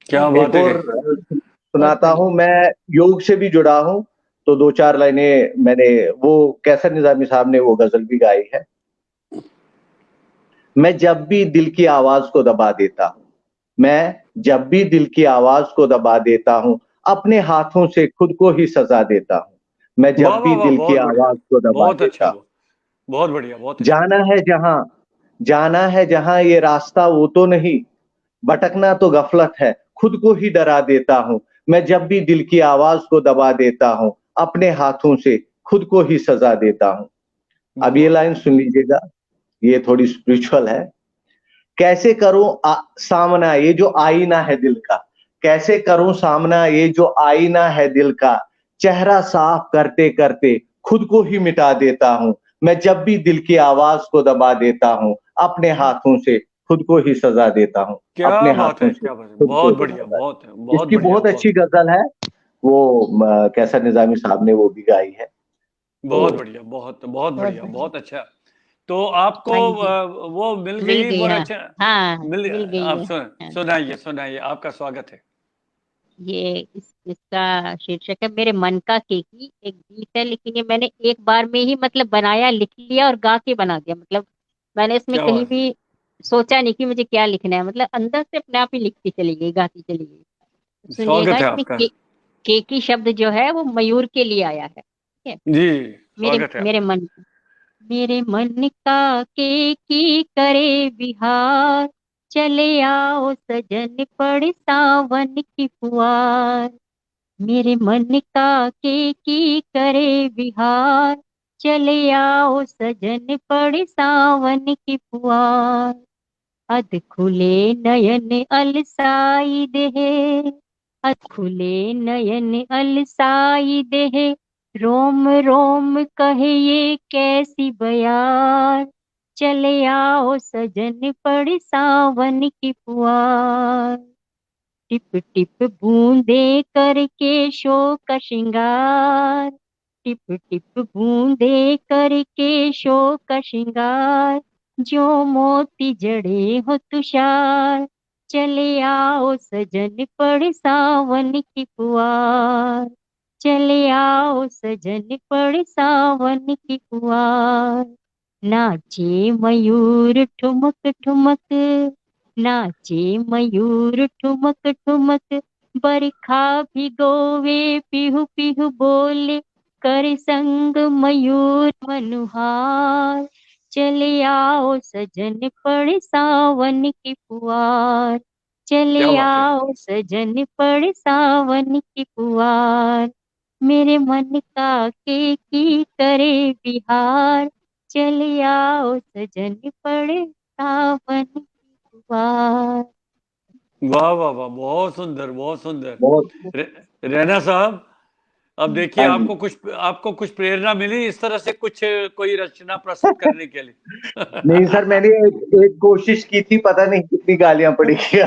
क्या एक बात है। और बहुत सुनाता हूं। बढ़िया। मैं योग से भी जुड़ा हूं, तो दो चार लाइनें मैंने, वो कैसर निजामी साहब ने वो गजल भी गाई है। मैं जब भी दिल की आवाज को दबा देता हूं, मैं जब भी दिल की आवाज को दबा देता हूं, अपने हाथों से खुद को ही सजा देता हूं, मैं वाह जब वाह भी वाह, दिल की बहुत बढ़िया, आवाज को दबा बहुत देता अच्छा, हूं। बहुत बढ़िया, बहुत अच्छा। जाना है जहां, जाना है जहां ये रास्ता वो तो नहीं, भटकना तो गफलत है खुद को ही डरा देता हूं, मैं जब भी दिल की आवाज को दबा देता हूं, अपने हाथों से खुद को ही सजा देता हूं। अब ये बहुत लाइन सुन लीजिएगा, ये थोड़ी स्पिरिचुअल है। कैसे करूं सामना ये जो आईना है दिल का, कैसे करूं सामना ये जो आईना है दिल का, चेहरा साफ करते करते खुद को ही मिटा देता हूं, मैं जब भी दिल की आवाज को दबा देता हूं, अपने हाथों से खुद को ही सजा देता हूं, अपने क्या बात हाथों है, से क्या बात है, खुद को बहुत ही बढ़िया, सजा बहुत देता। बहुत इसकी बढ़िया, बहुत बहुत अच्छी गजल है, वो कैसर निजामी साहब ने वो भी गाई है। तो बहुत बढ़िया, बहुत बहुत बहुत बढ़िया, बढ़िया। बहुत अच्छा। तो आपको हाँ जी। वो मिल मिल गई, गई, वो हाँ। अच्छा हाँ, मिल, मिल गई आप है। हाँ। सुनाइए सुनाइए, आपका स्वागत है। ये इसका शीर्षक है मेरे मन का केकी। एक गीत है, लेकिन ये मैंने एक बार में ही मतलब बनाया, लिख लिया और गा के बना दिया। मतलब मैंने इसमें क्या कहीं बात, भी सोचा नहीं कि मुझे क्या लिखना है, मतलब अंदर से अपने आप ही लिखती चली गई, गाती चली गई। सुनिएगा, स्वागत है इसमें आपका। केकी शब्द जो है वो मयूर के लिए आया है, ठीक है। जी, मेरे स्वागत है मेरे आपका। मन मेरे मन का केकी करे बिहार, चले आओ सजन पड़ सावन की फुहार। मेरे मन का केकी करे बिहार, चले आओ सजन पड़ सावन की फुहार। अध खुले नयन अलसाई देहे, अध खुले नयन अलसाई देहे, रोम रोम कहे ये कैसी बयार। चले आओ सजन पड़ सावन की फुहार। टिप टिप बूंदे करके शोक का श्रृंगार, टिप टिप बूंदे करके शोक का श्रृंगार, जो मोती जड़े हो तुषार। चले आओ सजन पड़ सावन की फुहार, चले आओ सजन पड़ सावन की फुहार। नाचे मयूर ठुमक ठुमक, नाचे मयूर ठुमक ठुमक, बरखा भिगोवे पिहु पिहु बोले, कर संग मयूर मनुहार। चले आओ सजन पड़ सावन की फुहार, चले क्या बात है। आओ सजन पड़ सावन की फुहार। मेरे मन का केकी करे बिहार, चले आओ सजन पड़ सावन की फुहार। वाह वाह वाह, बहुत सुंदर, बहुत सुंदर। बहुत रैना साहब, अब देखिए हाँ जी। आपको कुछ प्रेरणा मिली इस तरह से कुछ कोई रचना प्रस्तुत करने के लिए? नहीं सर, मैंने एक कोशिश की थी, पता नहीं कितनी गालियां पड़ी क्या।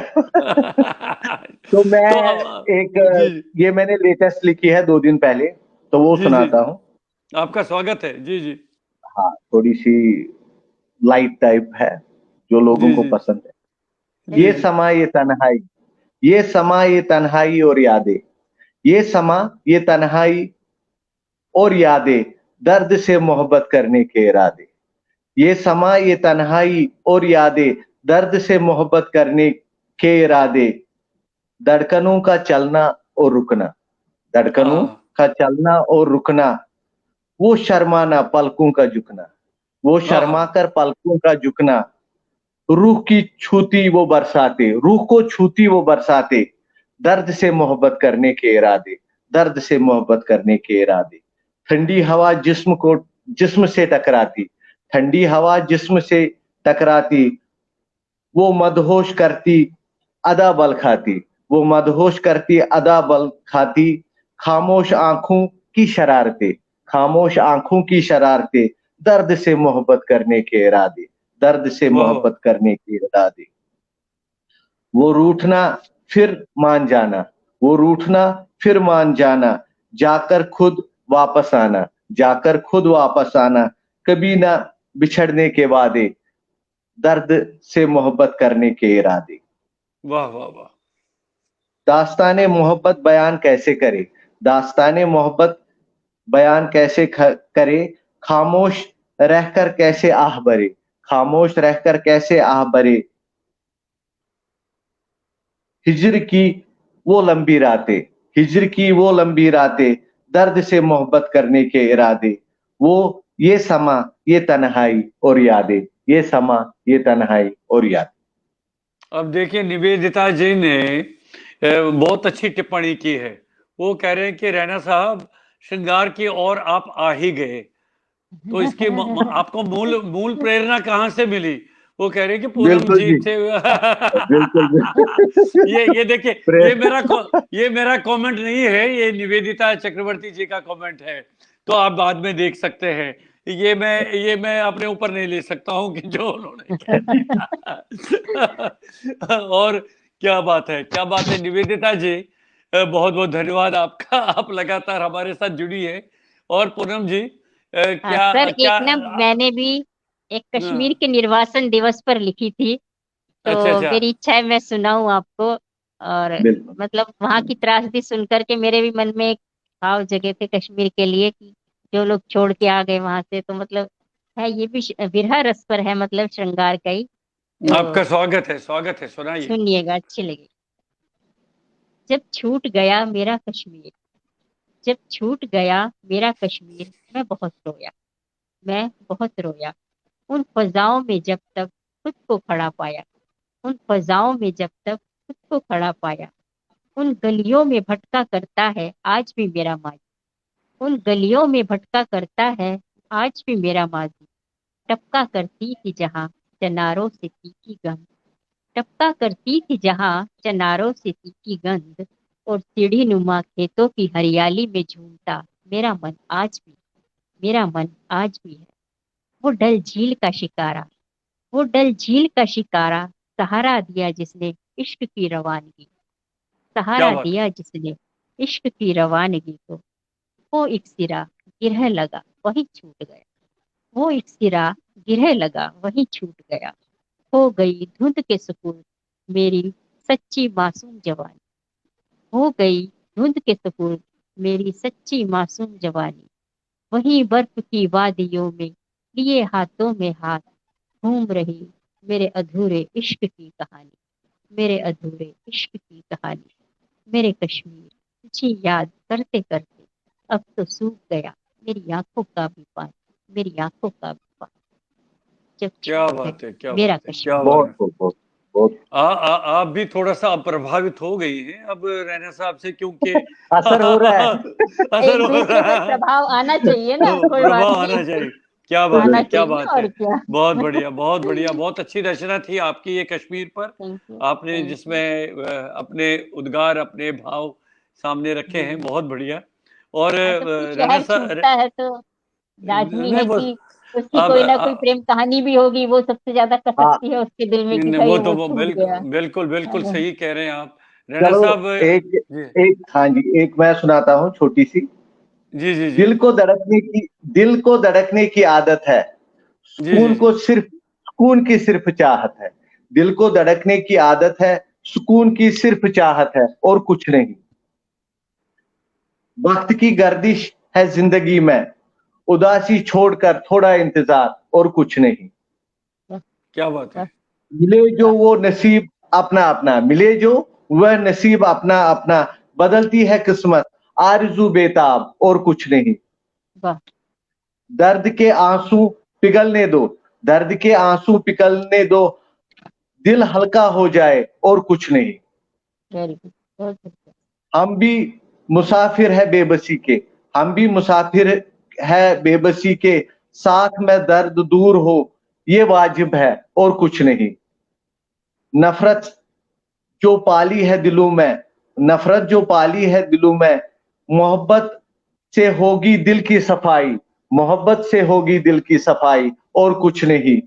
तो मैं तो अब जी एक, ये मैंने लेटेस्ट लिखी है 2 दिन पहले, तो वो जी जी सुनाता हूँ। आपका स्वागत है। जी जी हाँ, थोड़ी सी लाइट टाइप है, जो लोगों जी को जी पसंद है। जी ये जी समा ये तन्हाई, ये समा ये तन्हाई और यादें, ये समा ये तन्हाई और यादें, दर्द से मोहब्बत करने के इरादे। ये समा ये तन्हाई और यादें, दर्द से मोहब्बत करने के इरादे, धड़कनों का चलना और रुकना, धड़कनों हाँ का चलना और रुकना, वो शर्माना पलकों का झुकना, वो हाँ शर्मा हाँ कर पलकों का झुकना, रूह की छूती वो बरसाते, रूह को छूती वो बरसाते, दर्द से मोहब्बत करने के इरादे, दर्द से मोहब्बत करने के इरादे। ठंडी हवा जिस्म से टकराती, ठंडी हवा जिस्म से टकराती, वो मदहोश करती अदा बल खाती, वो मदहोश करती अदा बल खाती, खामोश आंखों की शरारतें, खामोश आंखों की शरारतें, दर्द से मोहब्बत करने के इरादे, दर्द से वाह वाह मोहब्बत करने के इरादे। वो रूठना फिर मान जाना, वो रूठना फिर मान जाना, जाकर खुद वापस आना, जाकर खुद वापस आना, कभी ना बिछड़ने के वादे, दर्द से मोहब्बत करने के इरादे। वाह वाह वाह दास्ताने मोहब्बत बयान कैसे करे, दास्ताने मोहब्बत बयान कैसे करे, खामोश रहकर कैसे आह भरे, खामोश रहकर कैसे आह भरे, हिज्र की वो लंबी रातें, हिज्र की वो लंबी रातें, दर्द से मोहब्बत करने के इरादे, वो ये समा ये तन्हाई और यादें, ये समा ये तन्हाई और यादें। अब देखिए निवेदिता जी ने बहुत अच्छी टिप्पणी की है। वो कह रहे हैं कि रैना साहब श्रृंगार की ओर आप आ ही गए। तो इसकी आपको मूल मूल प्रेरणा कहाँ से मिली? वो कह रहे हैं कि पूनम बिल्कुल जी जी, थे। बिल्कुल बिल्कुल। ये देखिए ये मेरा कमेंट नहीं है, ये निवेदिता चक्रवर्ती जी का कमेंट है। तो आप बाद में देख सकते हैं। ये मैं अपने ऊपर नहीं ले सकता हूँ कि जो उन्होंने कह दिया। और क्या बात है निवेदिता जी, बहुत बहुत धन्यवाद आपका। आप लगातार हमारे साथ जुड़ी है। और पूनम जी क्या सर एक क्या ना मैंने भी एक कश्मीर के निर्वासन दिवस पर लिखी थी, अच्छा तो अच्छा मेरी इच्छा है मैं सुनाऊं आपको। और बिल्कुल। मतलब वहां की त्रासदी सुन करके मेरे भी मन में एक भाव जगे थे कश्मीर के लिए, कि जो लोग छोड़ के आ गए वहां से, तो मतलब है ये भी विरह रस पर है, मतलब श्रृंगार का ही। आपका तो स्वागत है सुनाइए। सुनिएगा, अच्छी लगी। जब छूट गया मेरा कश्मीर, जब छूट गया मेरा कश्मीर, मैं बहुत रोया, मैं बहुत रोया। उन फजाओं में जब तक खुद को खड़ा पाया, उन फजाओं में जब तक खुद को खड़ा पाया, उन गलियों में भटका करता है आज भी मेरा माजी, उन गलियों में भटका करता है आज भी मेरा माजी। टपका करती थी जहां चनारों से तीखी गंध, टपका करती थी जहां चनारों से तीखी गंध, और सीढ़ी नुमा खेतों की हरियाली में झूमता मेरा मन आज भी, मेरा मन आज भी है। वो डल झील का शिकारा, वो डल झील का शिकारा, सहारा दिया जिसने इश्क की रवानगी, क्या सहारा बात है। दिया जिसने इश्क की रवानगी को। वो एक सिरा गिरह लगा वही छूट गया, वो एक सिरा गिरह लगा वही छूट गया। हो गई धुंध के सुकून मेरी सच्ची मासूम जवानी, हो गई धुंध के सुकून मेरी सच्ची मासूम जवानी। वही बर्फ की वादियों में लिए हाथों में हाथ, घूम रही मेरे अधूरे इश्क की कहानी, मेरे अधूरे इश्क की कहानी। मेरे कश्मीर तुझे याद करते करते अब तो सूख गया मेरी आंखों का भी पानी, मेरी आंखों का भी पानी। जब क्या छूट बात है गया क्या मेरा बात है क्या कश्मीर। बात बहुत है। बहुत बहुत बहुत आप भी थोड़ा सा प्रभावित हो गई हैं अब रैना साहब से, क्योंकि असर हो रहा है। असर एक हो दूसरे रहा पे प्रभाव आना चाहिए ना, है। कोई बात प्रभाव नहीं। आना चाहिए। क्या बात आना है क्या चाहिए ना, बात है। और क्या। बहुत बढ़िया बहुत बढ़िया, बहुत अच्छी रचना थी आपकी ये कश्मीर पर। थैंक यू आपने थैंक यू। जिसमें अपने उद्गार अपने भाव सामने रखे हैं, बहुत बढ़िया। और तो फिर शहर छूटता है तो लाजमी नहीं है वो कि उसकी अब कोई ना कोई प्रेम कहानी भी होगी, वो सबसे ज्यादा हाँ, कसकती है उसके दिल में कि वो भाई तो वो वो छूट गया। बिल्कुल बिल्कुल है सही कह रहे हैं आप रैना चलो साहब। एक जी एक हाँ जी, एक मैं सुनाता हूँ छोटी सी। जी जी जी दिल को धड़कने की आदत है, जी जी जी सुकून की सिर्फ चाहत है। दिल को धड़कने की आदत है, सुकून की सिर्फ चाहत है और कुछ नहीं। वक्त की गर्दिश है जिंदगी में, उदासी छोड़कर थोड़ा इंतजार और कुछ नहीं। क्या बात है। मिले जो वो नसीब अपना अपना, मिले जो वह नसीब अपना अपना, बदलती है किस्मत आरज़ू बेताब और कुछ नहीं। वाह। दर्द के आंसू पिघलने दो, दर्द के आंसू पिघलने दो, दिल हल्का हो जाए और कुछ नहीं। वेरी गुड, बहुत अच्छा। हम भी मुसाफिर है बेबसी के, हम भी मुसाफिर है बेबसी के, साथ में दर्द दूर हो ये वाजिब है और कुछ नहीं। नफरत जो पाली है दिलों में, नफरत जो पाली है दिलों में, मोहब्बत से होगी दिल की सफाई, मोहब्बत से होगी दिल की सफाई और कुछ नहीं।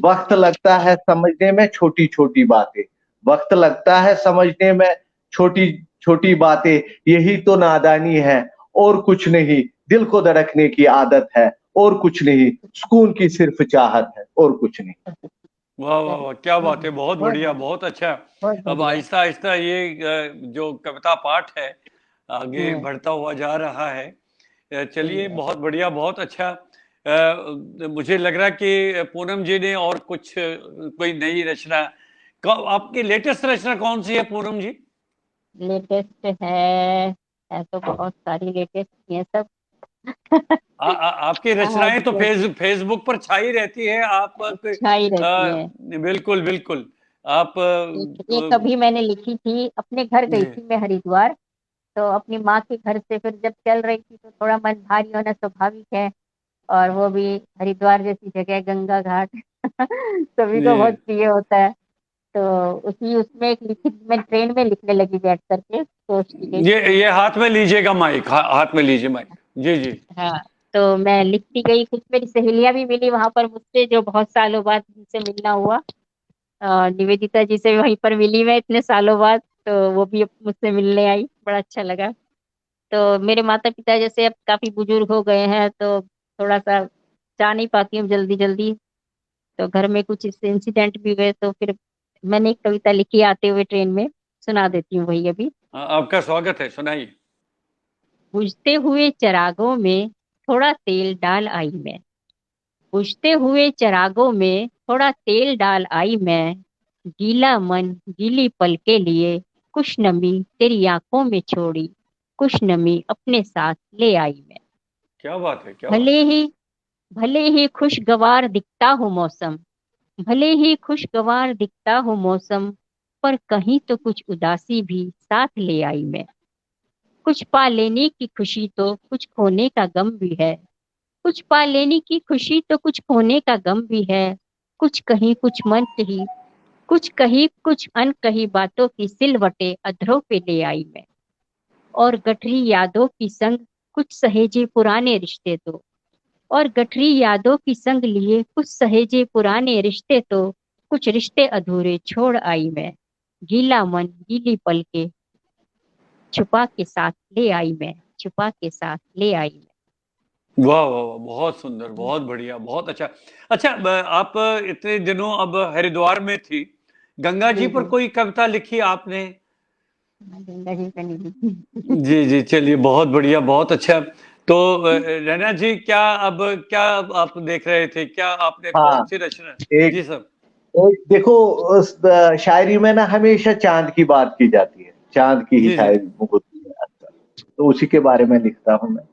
वक्त लगता है समझने में छोटी छोटी बातें, वक्त लगता है समझने में छोटी छोटी बातें, यही तो नादानी है और कुछ नहीं। दिल को धड़कने की आदत है और कुछ नहीं, सुकून की सिर्फ चाहत है और कुछ नहीं। वाह वाह वाह, क्या बहुत बात है, बढ़िया, बहुत बहुत बढ़िया, बढ़िया, बहुत अच्छा। बहुत अब बढ़िया। आहिस्ता आहिस्ता ये जो कविता पाठ है आगे हाँ, बढ़ता हुआ जा रहा है। सही चलिए बात। बहुत बढ़िया, बहुत अच्छा। मुझे लग रहा है कि पूनम जी ने और कुछ कोई नई रचना, आपकी लेटेस्ट रचना कौन सी है पूनम जी? लेटेस्ट है तो बहुत सारी लेटेस्ट है सब। आपकी रचनाएं तो आजकल फेसबुक पर छाई रहती है। आप छाई रहती है। बिल्कुल बिल्कुल। आप एक अभी मैंने लिखी थी, अपने घर गई जी थी मैं हरिद्वार, तो अपनी माँ के घर से फिर जब चल रही थी तो थोड़ा मन भारी होना स्वाभाविक है, और वो भी हरिद्वार जैसी जगह, गंगा घाट सभी को बहुत जी, प्रिय होता है। तो उसी उसमें एक लिखी, मैं ट्रेन में लिखने लगी बैठ करके, सोचती गई कि ये हाथ में लीजिएगा माइक, हाथ में लीजिए माइक। जी जी हाँ। तो मैं लिखती गई, कुछ मेरी सहेलियां भी मिली वहां पर मुझसे, जो बहुत सालों बाद जिनसे मिलना हुआ। निवेदिता जी से वहीं पर मिली मैं इतने सालों बाद, तो वो भी अब मुझसे मिलने आई, बड़ा अच्छा लगा। तो मेरे माता पिता जैसे अब काफी बुजुर्ग हो गए हैं, तो थोड़ा सा जा नहीं पाती हूँ जल्दी जल्दी, तो घर में कुछ इंसिडेंट भी हुए, तो फिर मैंने एक कविता लिखी आते हुए ट्रेन में, सुना देती हूँ वही अभी। आपका स्वागत है, सुनाइए। बुझते हुए चिरागों में थोड़ा तेल डाल आई मैं, बुझते हुए चिरागों में थोड़ा तेल डाल आई मैं, गीला मन गीली पल के लिए कुछ नमी तेरी आंखों में छोड़ी, कुछ नमी अपने साथ ले आई मैं। क्या बात है, क्या भले बात ही भले ही खुशगवार दिखता हो मौसम, भले ही खुशगवार दिखता हो मौसम, पर कहीं तो कुछ उदासी भी साथ ले आई मैं। कुछ पा लेने की खुशी तो कुछ खोने का गम भी है, कुछ पा लेने की खुशी तो कुछ खोने का गम भी है, कुछ कहीं कुछ मन कही, कुछ कही कुछ अनकही बातों की सिलवटे अधरों पे ले आई मैं। और गठरी यादों की संग कुछ सहेजे पुराने रिश्ते तो, और गठरी यादों की संग लिए कुछ सहेजे पुराने रिश्ते तो, कुछ रिश्ते अधूरे छोड़ आई मैं, गीला मन गीली पल के छुपा के साथ ले आई मैं, छुपा के साथ ले आई है। वाह वाह वाह, बहुत सुंदर, मैं। बहुत बढ़िया, बहुत अच्छा। अच्छा, आप इतने दिनों अब हरिद्वार में थी, गंगा जी जी पर जी। कोई कविता लिखी आपने? गंगा जी का नहीं। जी जी, चलिए बहुत बढ़िया, बहुत अच्छा। तो रैना जी, क्या आप देख रहे थे, क्या आपने हाँ, कौन सी रचना? एक जी सर। एक देखो, उस शायरी में ना हमेशा चांद की बात की जाती है, चांद की ही जी जी शायरी होती है अक्सर, तो उसी के बारे में लिखता हूं मैं।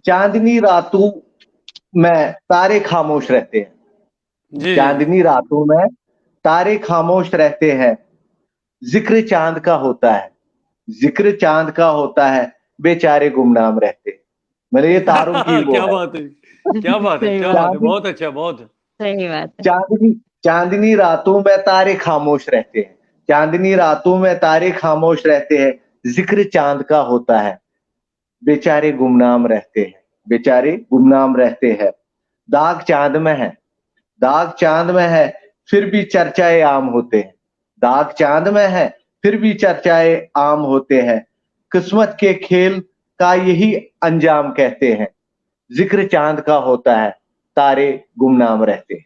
चांदनी रातों में तारे खामोश रहते हैं, जी जी जी। चांदनी रातों में तारे खामोश रहते हैं, जिक्र चांद का होता है, जिक्र चांद का होता है, बेचारे गुमनाम रहते हैं। मतलब ये तारों की वो क्या है। बात है, क्या बात है, सही क्या बात। बात है, चांदनी बहुत अच्छा, बहुत। सही बात है। चांदनी चांदनी रातों में तारे खामोश रहते हैं, चांदनी रातों में तारे खामोश रहते हैं, जिक्र चांद का होता है, बेचारे गुमनाम रहते हैं, बेचारे गुमनाम रहते हैं। दाग चांद में है, दाग चांद में है, फिर भी चर्चाएं आम होते हैं। दाग चांद में है, फिर भी चर्चाएं आम होते हैं। किस्मत के खेल का यही अंजाम कहते हैं। जिक्र चांद का होता है, तारे गुमनाम रहते हैं।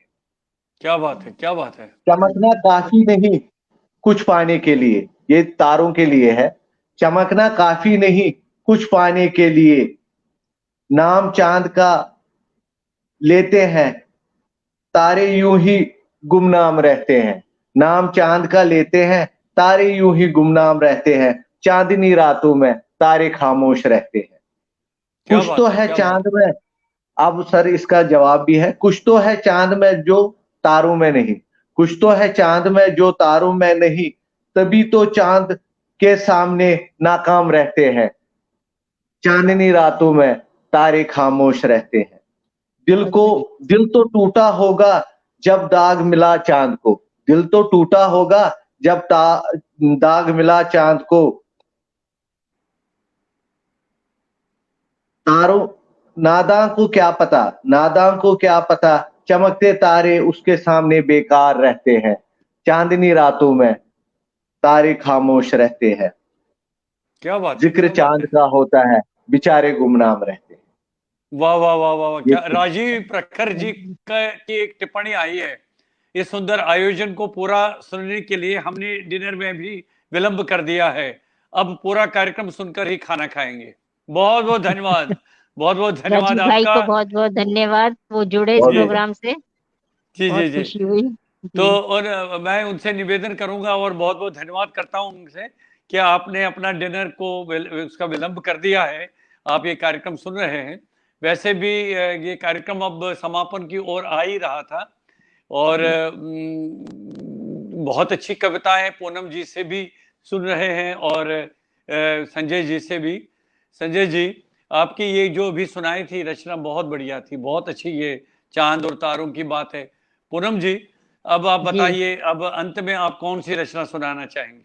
क्या बात है, क्या बात है। चमकना काफी नहीं कुछ पाने के लिए, ये तारों के लिए है। चमकना काफी नहीं कुछ पाने के लिए, नाम चांद का लेते हैं, तारे यूं ही गुमनाम रहते हैं। नाम चांद का लेते हैं, तारे यूं ही गुमनाम रहते हैं। चांदनी रातों में तारे खामोश रहते हैं। क्या कुछ बात तो है, है क्या चांद बात में, अब सर इसका जवाब भी है। कुछ तो है चांद में जो तारों में नहीं, कुछ तो है चांद में जो तारों में नहीं, तभी तो चांद के सामने नाकाम रहते हैं। चांदनी रातों में तारे खामोश रहते हैं। बहुत बढ़िया। दिल तो टूटा होगा जब दाग मिला चांद को, दिल तो टूटा होगा जब दाग मिला चांद को। तारों नादां को क्या पता, नादां को क्या पता, चमकते तारे उसके सामने बेकार रहते हैं। चांदनी रातों में तारे खामोश रहते हैं। क्या बात है, जिक्र क्या बात चांद है। का होता है, बेचारे गुमनाम रहते हैं। वाह वाह वाह वाह वाह, ये क्या राजीव प्रखर जी की एक टिप्पणी आई है। इस सुंदर आयोजन को पूरा सुनने के लिए हमने डिनर में भी विलंब कर दिया है। अब पूरा कार्यक्रम सुनकर ही खाना खाएंगे। बहुत बहुत धन्यवाद, बहुत बहुत धन्यवाद राजीव भाई आपका। को बहुत बहुत धन्यवाद, वो जुड़े इस बहुत जी प्रोग्राम से, जी जी बहुत जी। खुशी हुई तो जी। और मैं उनसे निवेदन करूंगा और बहुत बहुत धन्यवाद करता हूं उनसे कि आपने अपना डिनर को उसका विलंब कर दिया है। आप ये कार्यक्रम सुन रहे हैं। वैसे भी ये कार्यक्रम अब समापन की ओर आ ही रहा था। और बहुत अच्छी कविताएं पूनम जी से भी सुन रहे हैं और संजय जी से भी। संजय जी, आपकी ये जो भी सुनाई थी रचना बहुत बढ़िया थी, बहुत अच्छी। ये चांद और तारों की बात है। पूनम जी, अब आप जी बताइए, अब अंत में आप कौन सी रचना सुनाना चाहेंगे?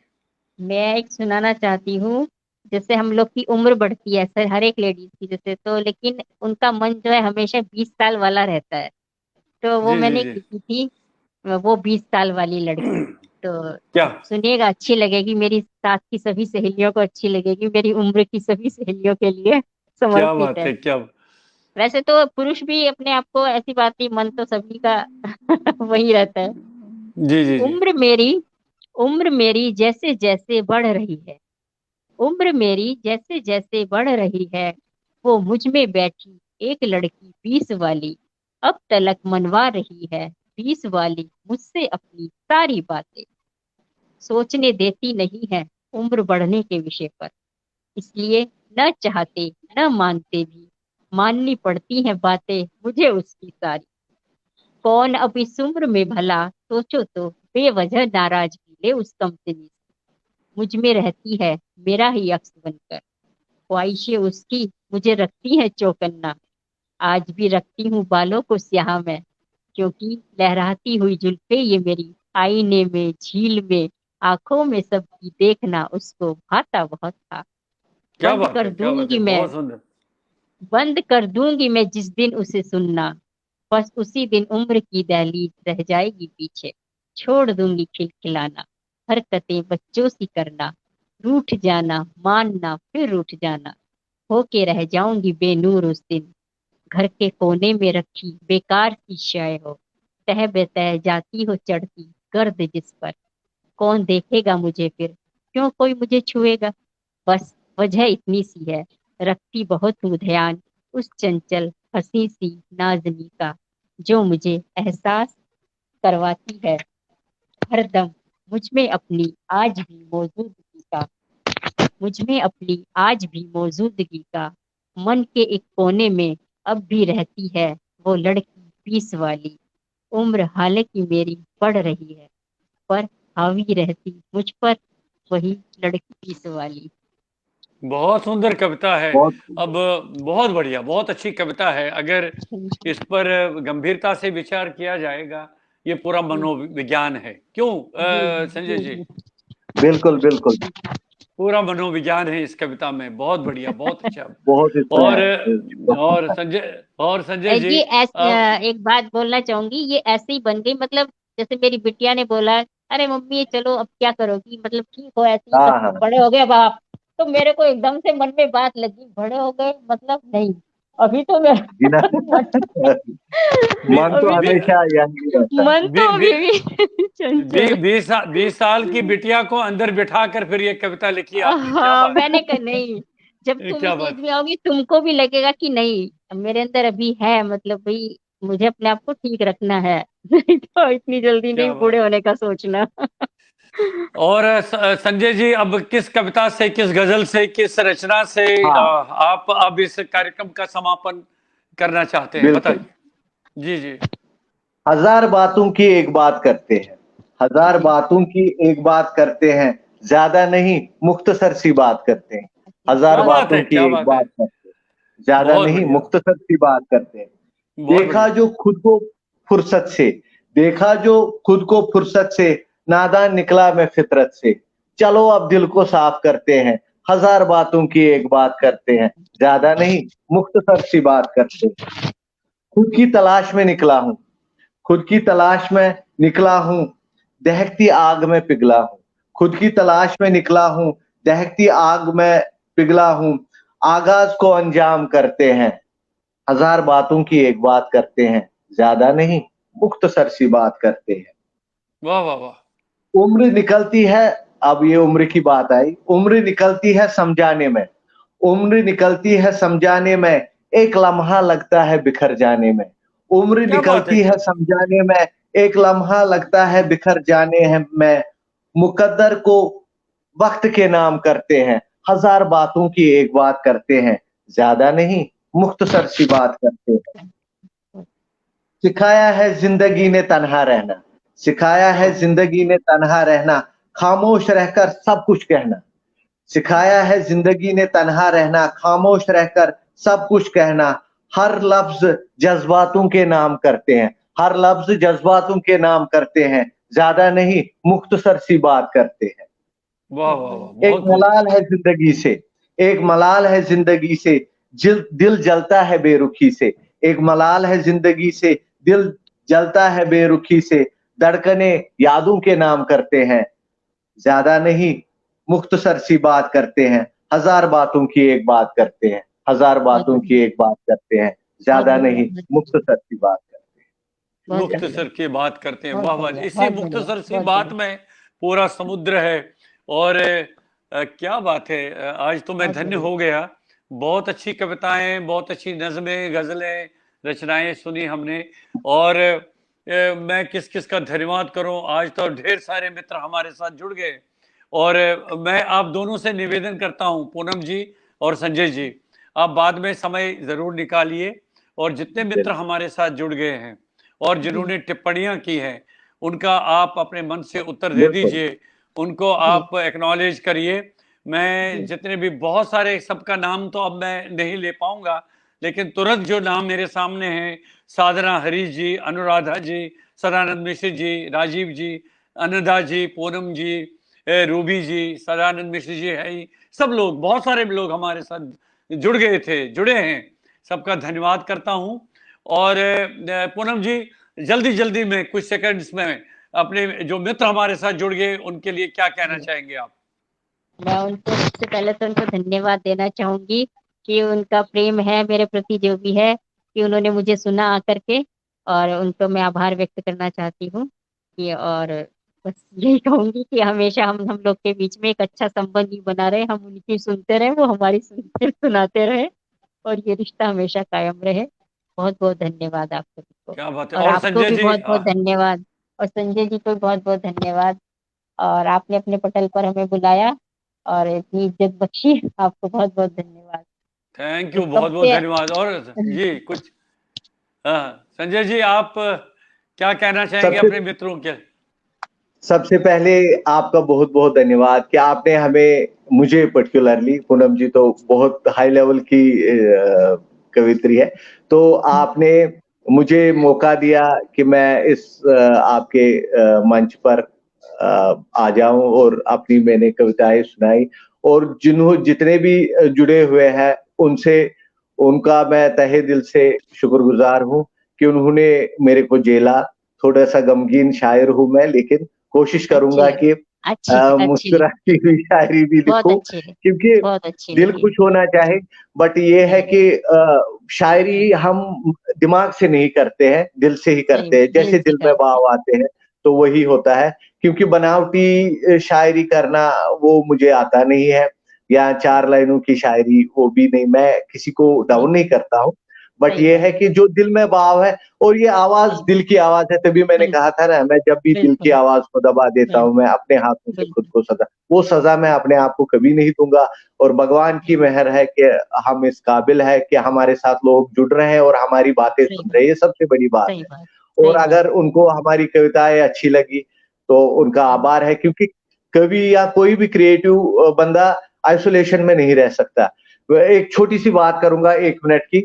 मैं एक सुनाना चाहती हूँ। जैसे हम लोग की उम्र बढ़ती है सर, हर एक लेडीज की जैसे, तो लेकिन उनका मन जो है हमेशा 20 साल वाला रहता है। तो वो जी जी मैंने जी। लिखी थी, वो 20 साल वाली लड़की। तो क्या सुनिएगा, अच्छी लगेगी, मेरी साथ की सभी सहेलियों को अच्छी लगेगी, मेरी उम्र की सभी सहेलियों के लिए क्या समर्पित बात है। है, क्या। वैसे तो पुरुष भी अपने आप को, ऐसी बात नहीं, मन तो सभी का वही रहता है। जी जी जी। उम्र मेरी, उम्र मेरी जैसे जैसे बढ़ रही है, उम्र मेरी जैसे जैसे बढ़ रही है, वो मुझ में बैठी एक लड़की 20 वाली अब तलक मनवा रही है। 20 वाली मुझसे अपनी सारी बातें सोचने देती नहीं है उम्र बढ़ने के विषय पर। इसलिए न चाहते न मानते भी माननी पड़ती हैं बातें मुझे उसकी सारी। कौन अब इस उम्र में भला सोचो तो बेवजह नाराजगी ले उस कम से, मुझ में रहती है मेरा ही अक्स बनकर। ख्वाहिशें उसकी मुझे रखती है चौकन्ना, आज भी रखती हूँ बालों को स्याह में, क्योंकि लहराती हुई जुल्फे ये मेरी आईने में झील में आंखों में सबकी देखना उसको भाता बहुत था। क्या बंद बात कर है, क्या बात है, दूंगी मैं, बहुत सुंदर। बंद कर दूंगी मैं जिस दिन उसे सुनना, बस उसी दिन उम्र की दहलीज रह जाएगी पीछे। छोड़ दूंगी खिलखिलाना, हरकतें बच्चों सी करना, रूठ जाना मानना फिर रूठ जाना, होके रह जाऊंगी बेनूर उस दिन। घर के कोने में रखी बेकार सी शय हो, तह बेतह जाती हो चढ़ती गर्द जिस पर। कौन देखेगा मुझे फिर, क्यों कोई मुझे छुएगा, बस वजह इतनी सी है, रखती बहुत हूँ ध्यान उस चंचल हंसी सी नाजनी का, जो मुझे एहसास करवाती है हरदम मुझ में अपनी आज भी मौजूदगी का, मुझ में अपनी आज भी मौजूदगी का। मन के एक कोने में अब भी रहती है वो लड़की 20 वाली। उम्र हालांकि मेरी बढ़ रही है, पर हावी रहती मुझ पर वही लड़की 20 वाली। बहुत सुंदर कविता है। बहुत अब बहुत बढ़िया, बहुत अच्छी कविता है। अगर इस पर गंभीरता से विचार किया जाएगा, ये पूरा जी मनोविज्ञान है, क्यों जी संजय जी जी? जी बिल्कुल बिल्कुल। पूरा मनोविज्ञान है इस कविता में, बहुत बढ़िया, बहुत अच्छा। बहुत और संजय जी, एक बात बोलना चाहूंगी, ये ऐसे ही बन गई, मतलब जैसे मेरी बिटिया ने बोला, अरे मम्मी चलो अब क्या करोगी, मतलब ठीक हो ऐसे ही, हाँ, बड़े हो गए अब आप। तो मेरे को एकदम से मन में बात लगी, बड़े हो गए मतलब नहीं, अभी तो मेरा बिना मन तो अभी हमेशा यंग ही रहता है। मन तो अभी भी चंचल। 20 साल की बिटिया को अंदर बिठा कर फिर ये कविता लिखी आपने, क्या हाँ, बात मैंने कहा नहीं, जब है, तुम क्या इस एज बात। में आओगी तुमको भी लगेगा कि नहीं, मेरे अंदर अभी है, मतलब भाई मुझे अपने आप को ठीक रखना है। नहीं तो इतनी जल्दी नहीं क्या बूढ़े बात। होने का सोचना। और संजय जी, अब किस कविता से, किस गजल से, किस रचना से हाँ, आप अब इस कार्यक्रम का समापन करना चाहते हैं, बिल्कुल। बताइए। जी जी। हजार बातों की एक बात करते हैं, हजार जी, बातों की एक बात करते हैं, ज्यादा नहीं मुख्तसर सी बात करते हैं। हजार क्या बात है, बातों की क्या एक बात है। बात करते हैं, ज्यादा बहुत नहीं बढ़िया, मुख्तसर सी बात करते हैं। बहुत देखा बढ़िया। जो खुद को फुर्सत से, देखा जो खुद को फुर्सत से, नादान निकला मैं फितरत से। चलो अब दिल को साफ करते हैं, हजार बातों की एक बात करते हैं, ज्यादा नहीं मुख्तसर सी बात करते हैं। खुद की तलाश में निकला हूं, खुद की तलाश में निकला हूं, दहकती आग में पिघला हूं। खुद की तलाश में निकला हूं, दहकती आग में पिघला हूं। आगाज को अंजाम करते हैं, हजार बातों की एक बात करते हैं, ज्यादा नहीं मुख्तसर सी बात करते हैं। वाह वाह वाह। उम्र निकलती है, अब ये उम्र की बात आई, उम्र निकलती है समझाने में, उम्र निकलती है समझाने में, एक लम्हा लगता है बिखर जाने में। उम्र क्या बात है, निकलती क्या। है समझाने में, एक लम्हा लगता है बिखर जाने हैं में। मुकद्दर को वक्त के नाम करते हैं, हजार बातों की एक बात करते हैं, ज्यादा नहीं मुख्तसर सी बात करते हैं। सिखाया है जिंदगी ने तन्हा रहना, सिखाया है जिंदगी ने तन्हा रहना, खामोश रहकर सब कुछ कहना। सिखाया है जिंदगी ने तन्हा रहना, खामोश रहकर सब कुछ कहना। हर लफ्ज जज्बातों के नाम करते हैं, हर लफ्ज जज्बातों के नाम करते हैं, ज्यादा नहीं मुख्तसर सी बात करते हैं। वाह वाह वाह, एक बहुत खूब। मलाल है जिंदगी से, एक मलाल है जिंदगी से, दिल जलता है बेरुखी से। एक मलाल है जिंदगी से, दिल जलता है बेरुखी से। धड़कने यादों के नाम करते हैं, ज्यादा नहीं मुख्तसर सी बात करते हैं। हजार बातों की एक बात करते हैं, हजार बहुत बातों बढ़िया, की एक बात करते हैं, बहुत ज्यादा बढ़िया, नहीं मुख्तसर सी बात करते बहुत बढ़िया, मुख्तसर की बात करते हैं, बहुत वाह वाह। बढ़िया, इसी बहुत बढ़िया, मुख्तसर सी बहुत बात बढ़िया, में पूरा समुद्र है। और क्या बात है, आज तो मैं बहुत धन्य बढ़िया। हो गया। बहुत अच्छी कविताएं, बहुत अच्छी नज़में, गजलें, रचनाएं सुनी हमने। और मैं किस किस का धन्यवाद करूं, आज तो ढेर सारे मित्र हमारे साथ जुड़ गए। और मैं आप दोनों से निवेदन करता हूं, पूनम जी और संजय जी, आप बाद में समय जरूर निकालिए। और जितने हैं। मित्र हमारे साथ जुड़ गए हैं और जी, जिन्होंने टिप्पणियां की हैं, उनका आप अपने मन से उत्तर दे बिल्कुल। दीजिए, उनको जी, आप एक्नॉलेज करिए। मैं जी, जितने भी, बहुत सारे, सबका नाम तो अब मैं नहीं ले पाऊंगा, लेकिन तुरंत जो नाम मेरे सामने हैं, साधना हरीश जी, अनुराधा जी, सदानंद मिश्र जी, राजीव जी, अनदा जी, पूनम जी, रूबी जी, सदानंद मिश्र जी है ही, सब लोग, बहुत सारे लोग हमारे साथ जुड़ गए थे, जुड़े हैं, सबका धन्यवाद करता हूं। और पूनम जी, जल्दी जल्दी में कुछ सेकंड्स में अपने जो मित्र हमारे साथ जुड़ गए उनके लिए क्या कहना जी। चाहेंगे आप। मैं उनको सबसे पहले तो उनको धन्यवाद देना चाहूंगी कि उनका प्रेम है मेरे प्रति जो भी है, कि उन्होंने मुझे सुना आकर के, और उनको मैं आभार व्यक्त करना चाहती हूँ कि, और बस यही कहूंगी कि हमेशा हम लोग के बीच में एक अच्छा संबंध ही बना रहे, हम उनकी सुनते रहे, वो हमारी सुनते सुनाते रहे, और ये रिश्ता हमेशा कायम रहे। बहुत बहुत धन्यवाद आप सभी को। क्या बात है। और और आपको संजय भी जी, बहुत बहुत धन्यवाद, और संजय जी को बहुत बहुत धन्यवाद। और आपने अपने पटल पर हमें बुलाया और इतनी इज्जत बख्शी, आपको बहुत बहुत धन्यवाद। थैंक एक यू, बहुत बहुत सबसे धन्यवाद। और जी कुछ, हाँ संजय जी, आप क्या कहना चाहेंगे सबसे अपने मित्रों के। सबसे पहले आपका बहुत बहुत धन्यवाद कि आपने हमें, मुझे पर्टिकुलरली, पूनम जी तो बहुत हाई लेवल की कवित्री है, तो आपने मुझे मौका दिया कि मैं इस आपके मंच पर आ जाऊं और अपनी मैंने कविताएं सुनाई। और जितने भी जुड़े हुए हैं उनसे, उनका मैं तहे दिल से शुक्रगुजार हूँ कि उन्होंने मेरे को झेला। थोड़ा सा गमगीन शायर हूँ मैं, लेकिन कोशिश करूंगा कि मुस्कुराती हुई शायरी भी लिखूं, क्योंकि दिल खुश होना चाहे। बट ये है कि शायरी हम दिमाग से नहीं करते हैं, दिल से ही करते हैं। जैसे दिल में भाव आते हैं तो वही होता है, क्योंकि बनावटी शायरी करना वो मुझे आता नहीं है, या 4 लाइनों की शायरी वो भी नहीं। मैं किसी को डाउन नहीं करता हूँ, बट ये है कि जो दिल में भाव है, और ये आवाज दिल की आवाज है। तभी मैंने कहा था ना, मैं जब भी दिल की आवाज को दबा देता हूँ, मैं अपने हाथों से खुद को सजा, वो सजा मैं अपने आप को कभी नहीं दूंगा। और भगवान की मेहर है कि हम इस काबिल है कि हमारे साथ लोग जुड़ रहे हैं और हमारी बातें सुन रहे हैं, ये सबसे बड़ी बात है। और अगर उनको हमारी कविताएं अच्छी लगी तो उनका आभार है, क्योंकि कवि या कोई भी क्रिएटिव बंदा आइसोलेशन में नहीं रह सकता। एक छोटी सी बात करूंगा 1 मिनट की।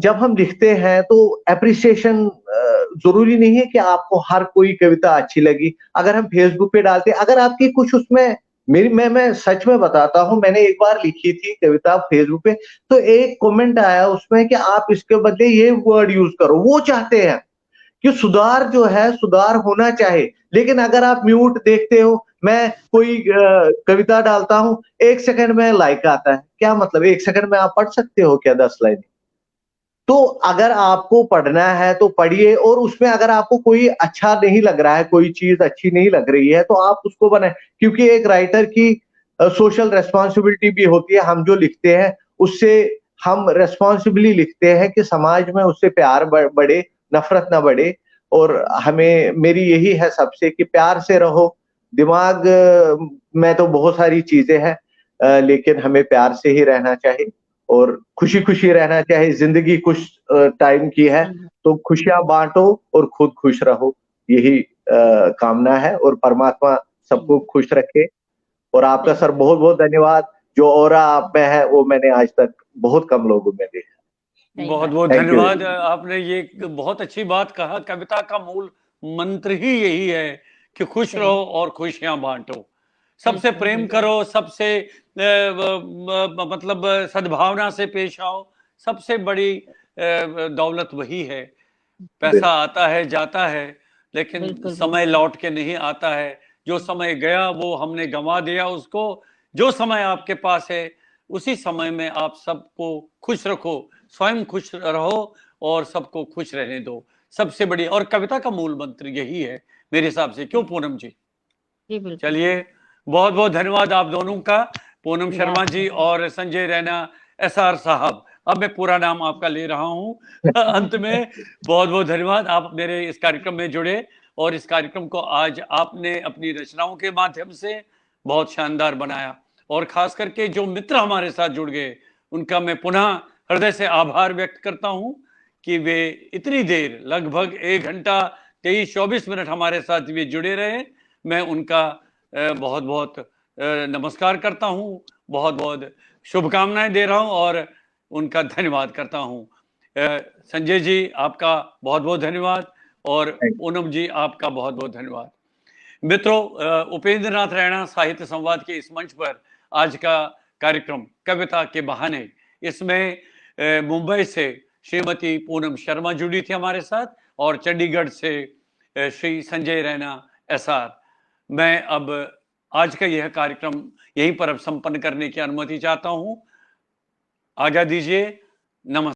जब हम लिखते हैं तो एप्रिसिएशन जरूरी नहीं है कि आपको हर कोई कविता अच्छी लगी। अगर हम फेसबुक पे डालते, अगर आपकी कुछ उसमें मैं सच में बताता हूँ, मैंने एक बार लिखी थी कविता फेसबुक पे, तो एक कमेंट आया उसमें कि आप इसके बदले ये वर्ड यूज करो। वो चाहते हैं कि सुधार जो है, सुधार होना चाहिए। लेकिन अगर आप म्यूट देखते हो, मैं कोई कविता डालता हूँ, 1 सेकंड में लाइक आता है। क्या मतलब 1 सेकंड में आप पढ़ सकते हो क्या 10 लाइन? तो अगर आपको पढ़ना है तो पढ़िए, और उसमें अगर आपको कोई अच्छा नहीं लग रहा है, कोई चीज अच्छी नहीं लग रही है, तो आप उसको बनाए। क्योंकि एक राइटर की सोशल रेस्पॉन्सिबिलिटी भी होती है। हम जो लिखते हैं उससे हम रेस्पॉन्सिबली लिखते हैं कि समाज में उससे प्यार बढ़े, नफरत ना बढ़े। और हमें, मेरी यही है सबसे कि प्यार से रहो। दिमाग में तो बहुत सारी चीजें हैं, लेकिन हमें प्यार से ही रहना चाहिए और खुशी-खुशी रहना चाहिए। जिंदगी कुछ टाइम की है, तो खुशियाँ बाँटो और खुद खुश रहो। यही कामना है, और परमात्मा सबको खुश रखे। और आपका सर बहुत-बहुत धन्यवाद। जो ऑरा आप में है वो मैंने आज तक बहुत कम लोगों में देखा। बहुत-बहुत धन्यवाद। आपने ये बहुत अच्छी बात कहा। कविता का मूल मंत्र ही यही है कि खुश रहो और खुशियां बांटो, सबसे प्रेम करो, सबसे मतलब सद्भावना से पेश आओ। सबसे बड़ी दौलत वही है। पैसा आता है, जाता है, लेकिन समय लौट के नहीं आता है। जो समय गया वो हमने गंवा दिया उसको। जो समय आपके पास है उसी समय में आप सबको खुश रखो, स्वयं खुश रहो और सबको खुश रहने दो। सबसे बड़ी, और कविता का मूल मंत्र यही है मेरे हिसाब से। क्यों पूनम जी? चलिए, बहुत बहुत धन्यवाद आप दोनों का, पूनम शर्मा जी और संजय रैना एसआर साहब। अब मैं पूरा नाम आपका ले रहा हूं अंत में। बहुत बहुत धन्यवाद, आप मेरे इस कार्यक्रम में जुड़े, और इस कार्यक्रम को आज आपने अपनी रचनाओं के माध्यम से बहुत शानदार बनाया। और खास करके जो मित्र हमारे साथ जुड़ गए, उनका मैं पुनः हृदय से आभार व्यक्त करता हूं कि वे इतनी देर, लगभग 1 घंटा 23-24 मिनट हमारे साथ वे जुड़े रहे। मैं उनका बहुत बहुत नमस्कार करता हूं, बहुत बहुत शुभकामनाएं दे रहा हूं और उनका धन्यवाद करता हूं। संजय जी आपका बहुत बहुत धन्यवाद, और पूनम जी आपका बहुत बहुत धन्यवाद। मित्रों, उपेंद्र नाथ रैना साहित्य संवाद के इस मंच पर आज का कार्यक्रम कविता के बहाने, इसमें मुंबई से श्रीमती पूनम शर्मा जुड़ी थी हमारे साथ, और चंडीगढ़ से श्री संजय रैना एसआर। मैं अब आज का यह कार्यक्रम यहीं पर अब संपन्न करने की अनुमति चाहता हूं। आज्ञा दीजिए। नमस्कार।